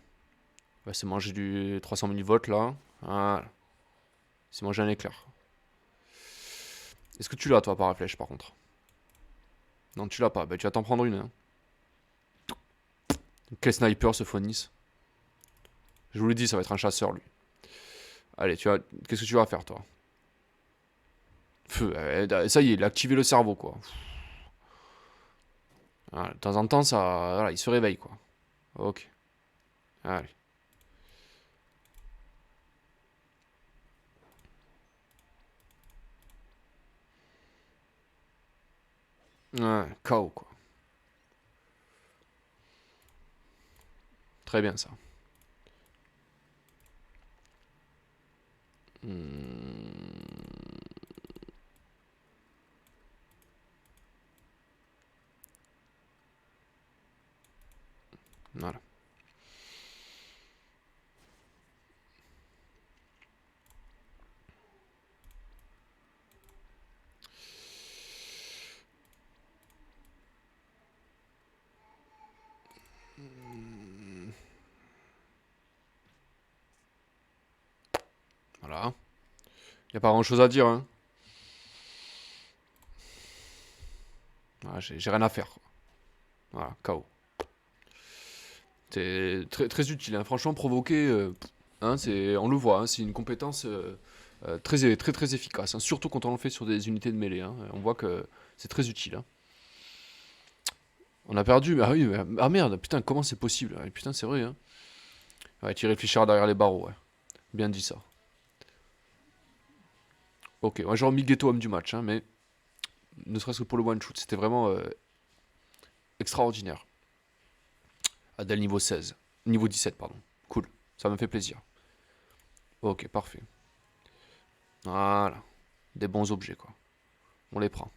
A: On va se manger du 300 000 volts, là. Voilà. C'est manger un éclair. Est-ce que tu l'as, toi, par flèche, par contre? Non, tu l'as pas. Bah, tu vas t'en prendre une. Hein. Quel sniper, ce Phonis. Je vous l'ai dit, ça va être un chasseur, lui. Allez, qu'est-ce que tu vas faire, toi? Feu. Ça y est, il a activé le cerveau, quoi. Voilà, de temps en temps, ça, voilà, il se réveille, quoi. Ok. Allez. Ouais, KO, quoi. Très bien, ça. Voilà. Voilà. Y a pas grand chose à dire, hein. Voilà, j'ai rien à faire. Quoi. Voilà, KO. C'est très, très utile. Hein. Franchement, provoquer, hein, on le voit, hein, c'est une compétence très, très, très efficace. Hein. Surtout quand on le fait sur des unités de mêlée. Hein. On voit que c'est très utile. Hein. On a perdu, mais ah oui, ah merde, putain, comment c'est possible? Ah, putain, c'est vrai. Hein. Ouais, tu réfléchiras derrière les barreaux. Ouais. Bien dit ça. Ok, moi j'aurais mis Ghetto homme du match, hein, mais ne serait-ce que pour le one shoot, c'était vraiment extraordinaire. Adèle niveau 16. Niveau 17, pardon. Cool. Ça me fait plaisir. Ok, parfait. Voilà. Des bons objets, quoi. On les prend.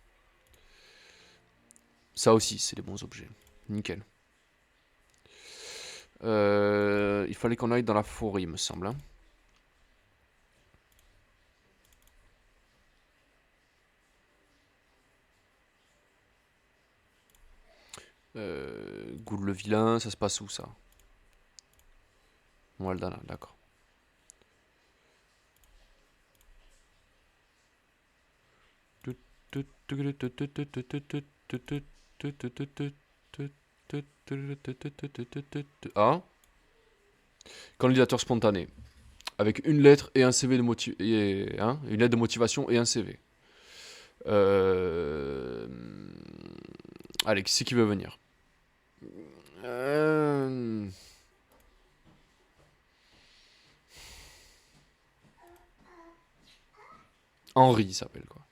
A: Ça aussi, c'est des bons objets. Nickel. Il fallait qu'on aille dans la forêt, il me semble. Hein. Goul le vilain, ça se passe où, ça? Waldana, d'accord. Ah, candidature spontanée. Avec une lettre et un CV de hein, une lettre de motivation et un CV. Allez, qui c'est qui veut venir? Henri, il s'appelle quoi.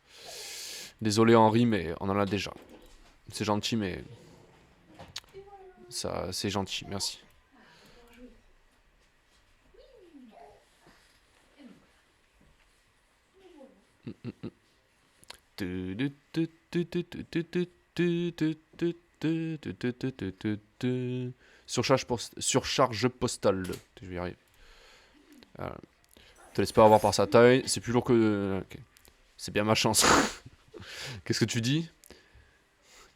A: Désolé Henri, mais on en a déjà. C'est gentil, mais ça, c'est gentil, merci. Surcharge postale. Je vais y arriver. Te laisse pas avoir par sa taille. C'est plus lourd que... Ok. C'est bien ma chance. Qu'est-ce que tu dis?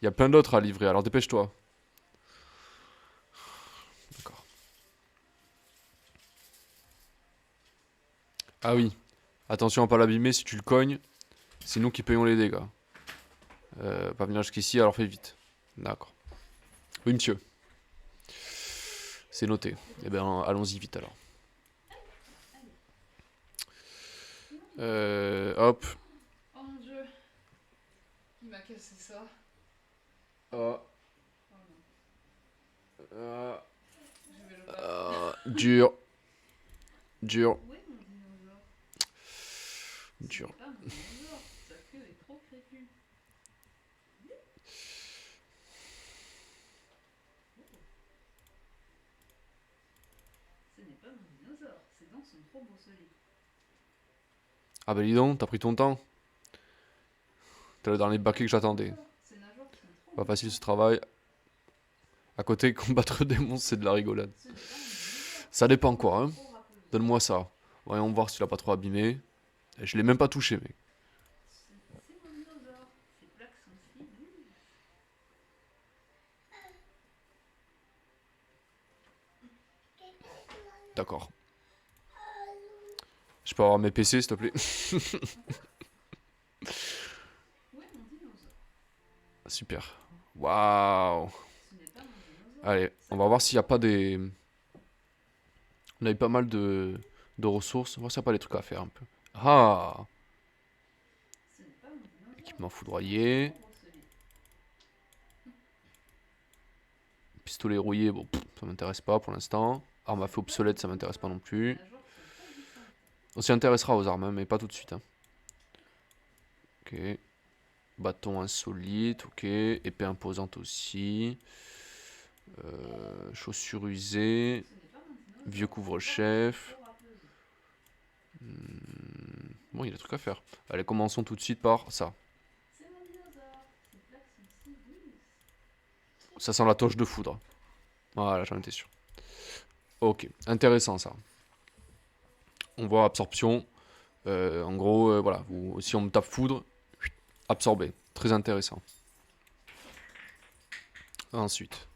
A: Il y a plein d'autres à livrer, alors dépêche-toi. D'accord. Ah oui. Attention à pas l'abîmer, si tu le cognes, c'est nous qui payons les dégâts. Pas venir jusqu'ici, alors fais vite. D'accord. Oui, monsieur. C'est noté. Eh bien, allons-y vite alors. Hop.
B: Oh mon dieu. Il m'a cassé ça.
A: Oh.
B: Oh non. Je vais le battre.
A: Dur. Dur.
B: Où est mon dinosaure?
A: Dur.
B: C'est pas mon dinosaure. Sa queue est trop crépue. Ce n'est pas mon dinosaure. Ses dents sont trop bosselées.
A: Ah bah dis donc, t'as pris ton temps. T'es le dernier baquet que j'attendais.
B: Ses nageoires sont trop
A: Pas facile ce travail. À côté, combattre des monstres, c'est de la rigolade.
B: Ce n'est pas mon dinosaure.
A: Ça dépend quoi, hein.
B: Trop râpeuse.
A: Donne-moi ça. Voyons voir si tu l'as pas trop abîmé. Et je l'ai même pas touché, mec.
B: C'est mon dinosaure. Ses plaques sont si douces.
A: D'accord. Je peux avoir mes PC, s'il te plaît?
B: Où est mon dinosaure?
A: Super. Waouh.
B: Ce n'est pas mon dinosaure.
A: Allez, on va voir s'il n'y a pas des... On a eu pas mal de ressources. On va voir s'il n'y a pas des trucs à faire un peu. Ah.
B: Ce n'est pas mon dinosaure.
A: Équipement foudroyé.
B: Trop bosselé.
A: Pistolet rouillé, bon, ça m'intéresse pas pour l'instant. Arme à feu obsolète, ça m'intéresse pas non plus.
B: Les nageoires sont trop distinctes.
A: On s'y intéressera aux armes, hein, mais pas tout de suite. Hein. Ok. Bâton insolite, ok. Épée imposante aussi. Chaussures usées.
B: Ce n'est pas mon dinosaure.
A: Vieux couvre-chef.
B: Trop râpeuse.
A: Bon, il y a des trucs à faire. Allez, commençons tout de suite par ça.
B: C'est mon dinosaure. Ses plaques sont si douces.
A: Ça sent la torche de foudre. Voilà, j'en étais sûr. Ok, intéressant ça. On voit absorption. En gros, voilà, si on me tape foudre, absorbé. Très intéressant. Ensuite,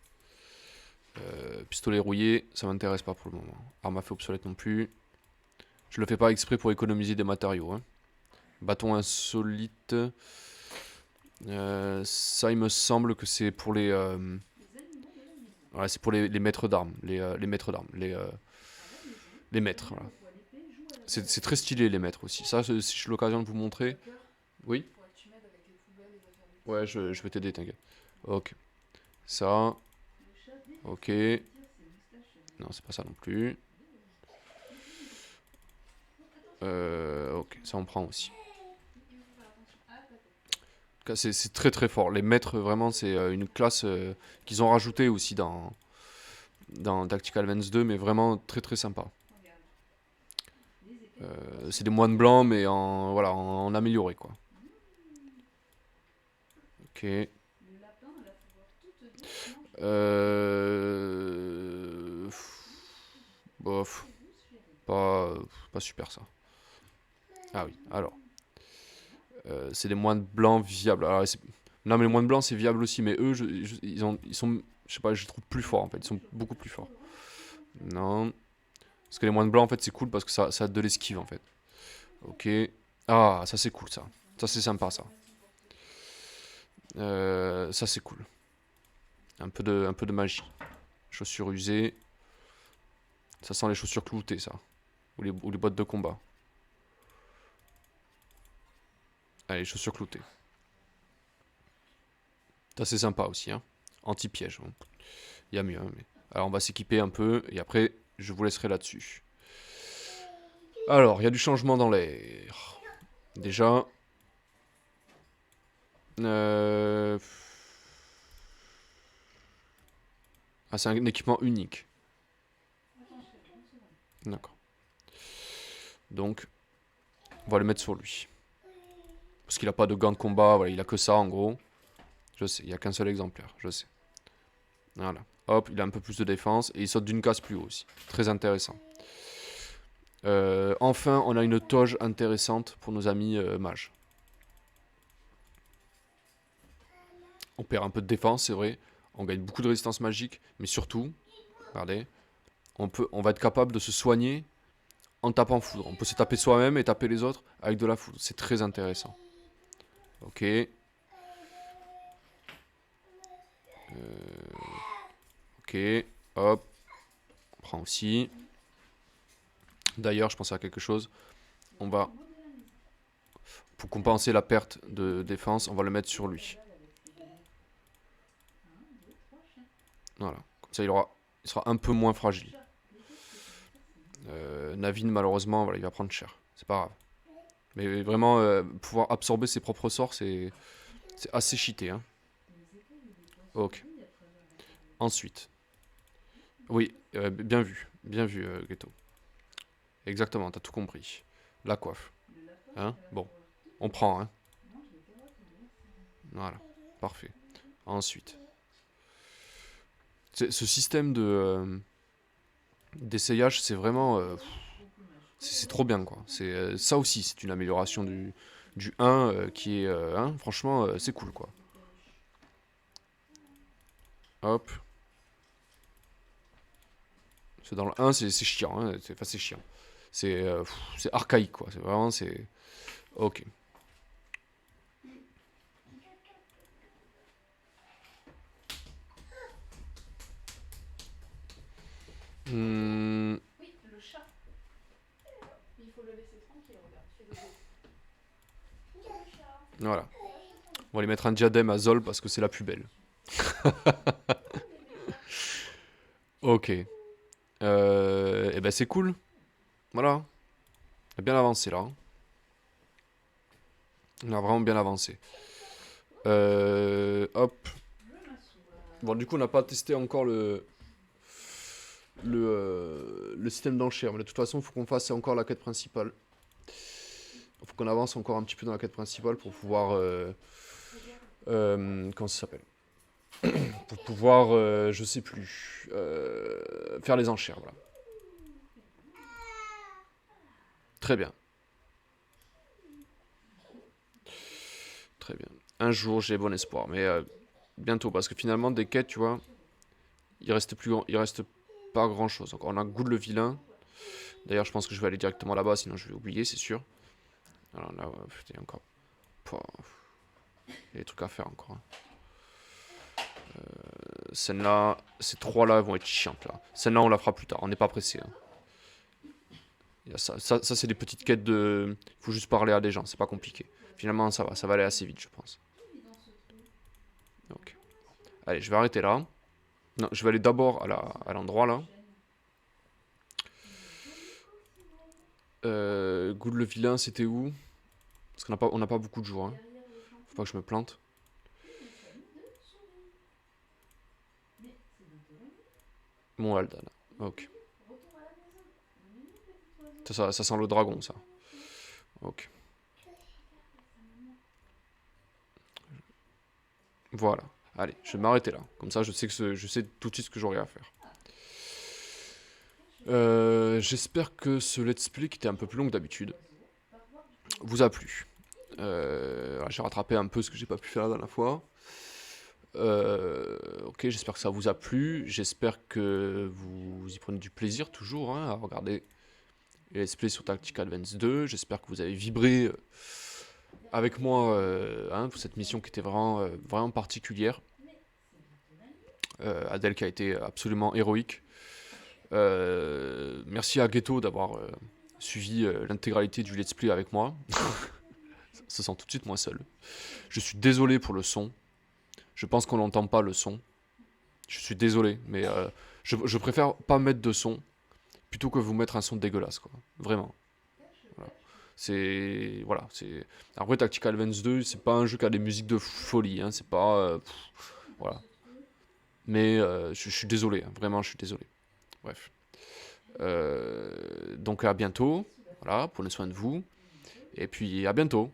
A: pistolet rouillé, ça m'intéresse pas pour le moment. Arme à feu obsolète non plus. Je le fais pas exprès pour économiser des matériaux. Hein. Bâton insolite. Ça, il me semble que c'est pour les.
B: Les animaux de la maison.
A: Ouais, c'est pour les maîtres d'armes. Les maîtres d'armes.
B: À la maison,
A: Les maîtres, voilà.
B: le poids l'épée joue à la
A: C'est très stylé, les maîtres aussi. Ça, si j'ai l'occasion de vous montrer.
B: Cœur,
A: Oui.
B: faudrait que tu m'aides avec les poubelles et les affaires de
A: Ouais, je vais t'aider, t'inquiète. Ok. Ça.
B: Le chat déteste
A: Ok.
B: tire ses moustaches sur les
A: Non, c'est pas ça non plus. Ok, ça on prend aussi.
B: Il faut faire attention. Ah, ta tête.
A: C'est très très fort. Les maîtres, vraiment, c'est une classe qu'ils ont rajoutée aussi dans Tactical Advance 2, mais vraiment très très sympa.
B: Regarde. Les épées.
A: C'est des moines blancs, mais voilà, en amélioré quoi. Ok.
B: Le lapin a la pouvoir toute douce. Mange
A: Bof,
B: douce chérie.
A: pas super ça. Ah oui, alors. C'est des moines blancs viables. Alors, non, mais les moines blancs c'est viable aussi, mais eux, ils sont, je sais pas, je les trouve plus forts en fait. Ils sont beaucoup plus forts. Non. Parce que les moines blancs en fait c'est cool parce que ça a de l'esquive en fait. Ok. Ah, ça c'est cool ça. Ça c'est sympa ça. Ça c'est cool. Un peu de magie. Chaussures usées. Ça sent les chaussures cloutées ça. Ou les bottes de combat. Allez, chaussures cloutées. Ça c'est sympa aussi. Hein. Anti-piège. Bon. Il y a mieux. Hein, mais... Alors on va s'équiper un peu et après je vous laisserai là-dessus. Alors, il y a du changement dans l'air. Déjà. Ah, c'est un équipement unique.
B: Attends, chérie, une seconde.
A: D'accord. Donc, on va le mettre sur lui. Parce qu'il a pas de gants de combat, voilà, il a que ça en gros. Je sais, il y a qu'un seul exemplaire, je sais. Voilà. Hop, il a un peu plus de défense et il saute d'une case plus haut aussi. Très intéressant. Enfin, on a une toge intéressante pour nos amis mages. On perd un peu de défense, c'est vrai. On gagne beaucoup de résistance magique, mais surtout, regardez, on va être capable de se soigner en tapant foudre. On peut se taper soi-même et taper les autres avec de la foudre. C'est très intéressant. Ok. Ok. Hop. On prend aussi. D'ailleurs, je pensais à quelque chose. On va, pour compenser la perte de défense, on va le mettre sur lui. Voilà. Comme ça, il sera un peu moins fragile. Navin, malheureusement, voilà, il va prendre cher. C'est pas grave. Mais vraiment, pouvoir absorber ses propres sorts, c'est assez cheaté. Hein. Ok. Ensuite. Oui, bien vu, Ghetto. Exactement, t'as tout compris. La coiffe. Hein? Bon, on prend, hein. Voilà, parfait. Ensuite. Ce système d'essayage, c'est vraiment... c'est trop bien, quoi. Ça aussi, c'est une amélioration du 1 qui est... hein, franchement, c'est cool, quoi. Hop. Dans le 1, c'est chiant, hein. Enfin, c'est chiant. C'est archaïque, quoi. C'est vraiment... C'est... Ok. Hmm,
B: Oui, le chat. Il faut le laisser tranquille, regarde. Il fait dodo. Le chat.
A: voilà. On va lui mettre un diadème à Zol parce que c'est la plus belle. Ok. Et ben c'est cool. Voilà. On a bien avancé là. Hein. On a vraiment bien avancé. Hop. Bon, du coup, on n'a pas testé encore le système d'enchères. Mais de toute façon, il faut qu'on fasse encore la quête principale. Il faut qu'on avance encore un petit peu dans la quête principale pour pouvoir... comment ça s'appelle? Pour pouvoir, je sais plus, faire les enchères, voilà. Très bien. Très bien. Un jour, j'ai bon espoir, mais bientôt, parce que finalement, des quêtes, tu vois, il reste pas grand chose. Donc, on a goût de le vilain. D'ailleurs, je pense que je vais aller directement là-bas, sinon je vais oublier, c'est sûr. Alors là, il y a encore. Il y a des trucs à faire encore. Hein. Celle-là, ces trois-là vont être chiantes là. Celle-là, on la fera plus tard. On n'est pas pressé. Hein. Il y a ça c'est des petites quêtes de. Il faut juste parler à des gens, c'est pas compliqué. Finalement, ça va aller assez vite, je pense. Donc, allez, je vais arrêter là. Non, je vais aller d'abord à l'endroit là. Goût le vilain, c'était où? Parce qu'on n'a pas beaucoup de jours. Hein. Faut pas que je me plante. Bon, Aldan. Ok. Ça sent le dragon, ça. Ok. Voilà. Allez, je vais m'arrêter là. Comme ça, je sais tout de suite ce que j'aurai à faire. J'espère que ce let's play, qui était un peu plus long que d'habitude, vous a plu. J'ai rattrapé un peu ce que j'ai pas pu faire la dernière fois. Ok, j'espère que ça vous a plu. J'espère que vous y prenez du plaisir toujours hein, à regarder les let's play sur Tactical Advance 2. J'espère que vous avez vibré avec moi hein, pour cette mission qui était vraiment particulière. Adèle qui a été absolument héroïque. Merci à Ghetto d'avoir suivi l'intégralité du let's play avec moi. Ça sent tout de suite moins seul. Je suis désolé pour le son. Je pense qu'on n'entend pas le son. Je suis désolé, mais je préfère pas mettre de son plutôt que vous mettre un son dégueulasse, quoi. Vraiment. Voilà. Voilà, c'est. Après, Tactical Advance 2, c'est pas un jeu qui a des musiques de folie, hein. C'est pas. Voilà. Mais je suis désolé, hein. Vraiment, je suis désolé. Bref. Donc à bientôt. Voilà, prenez soin de vous. Et puis à bientôt.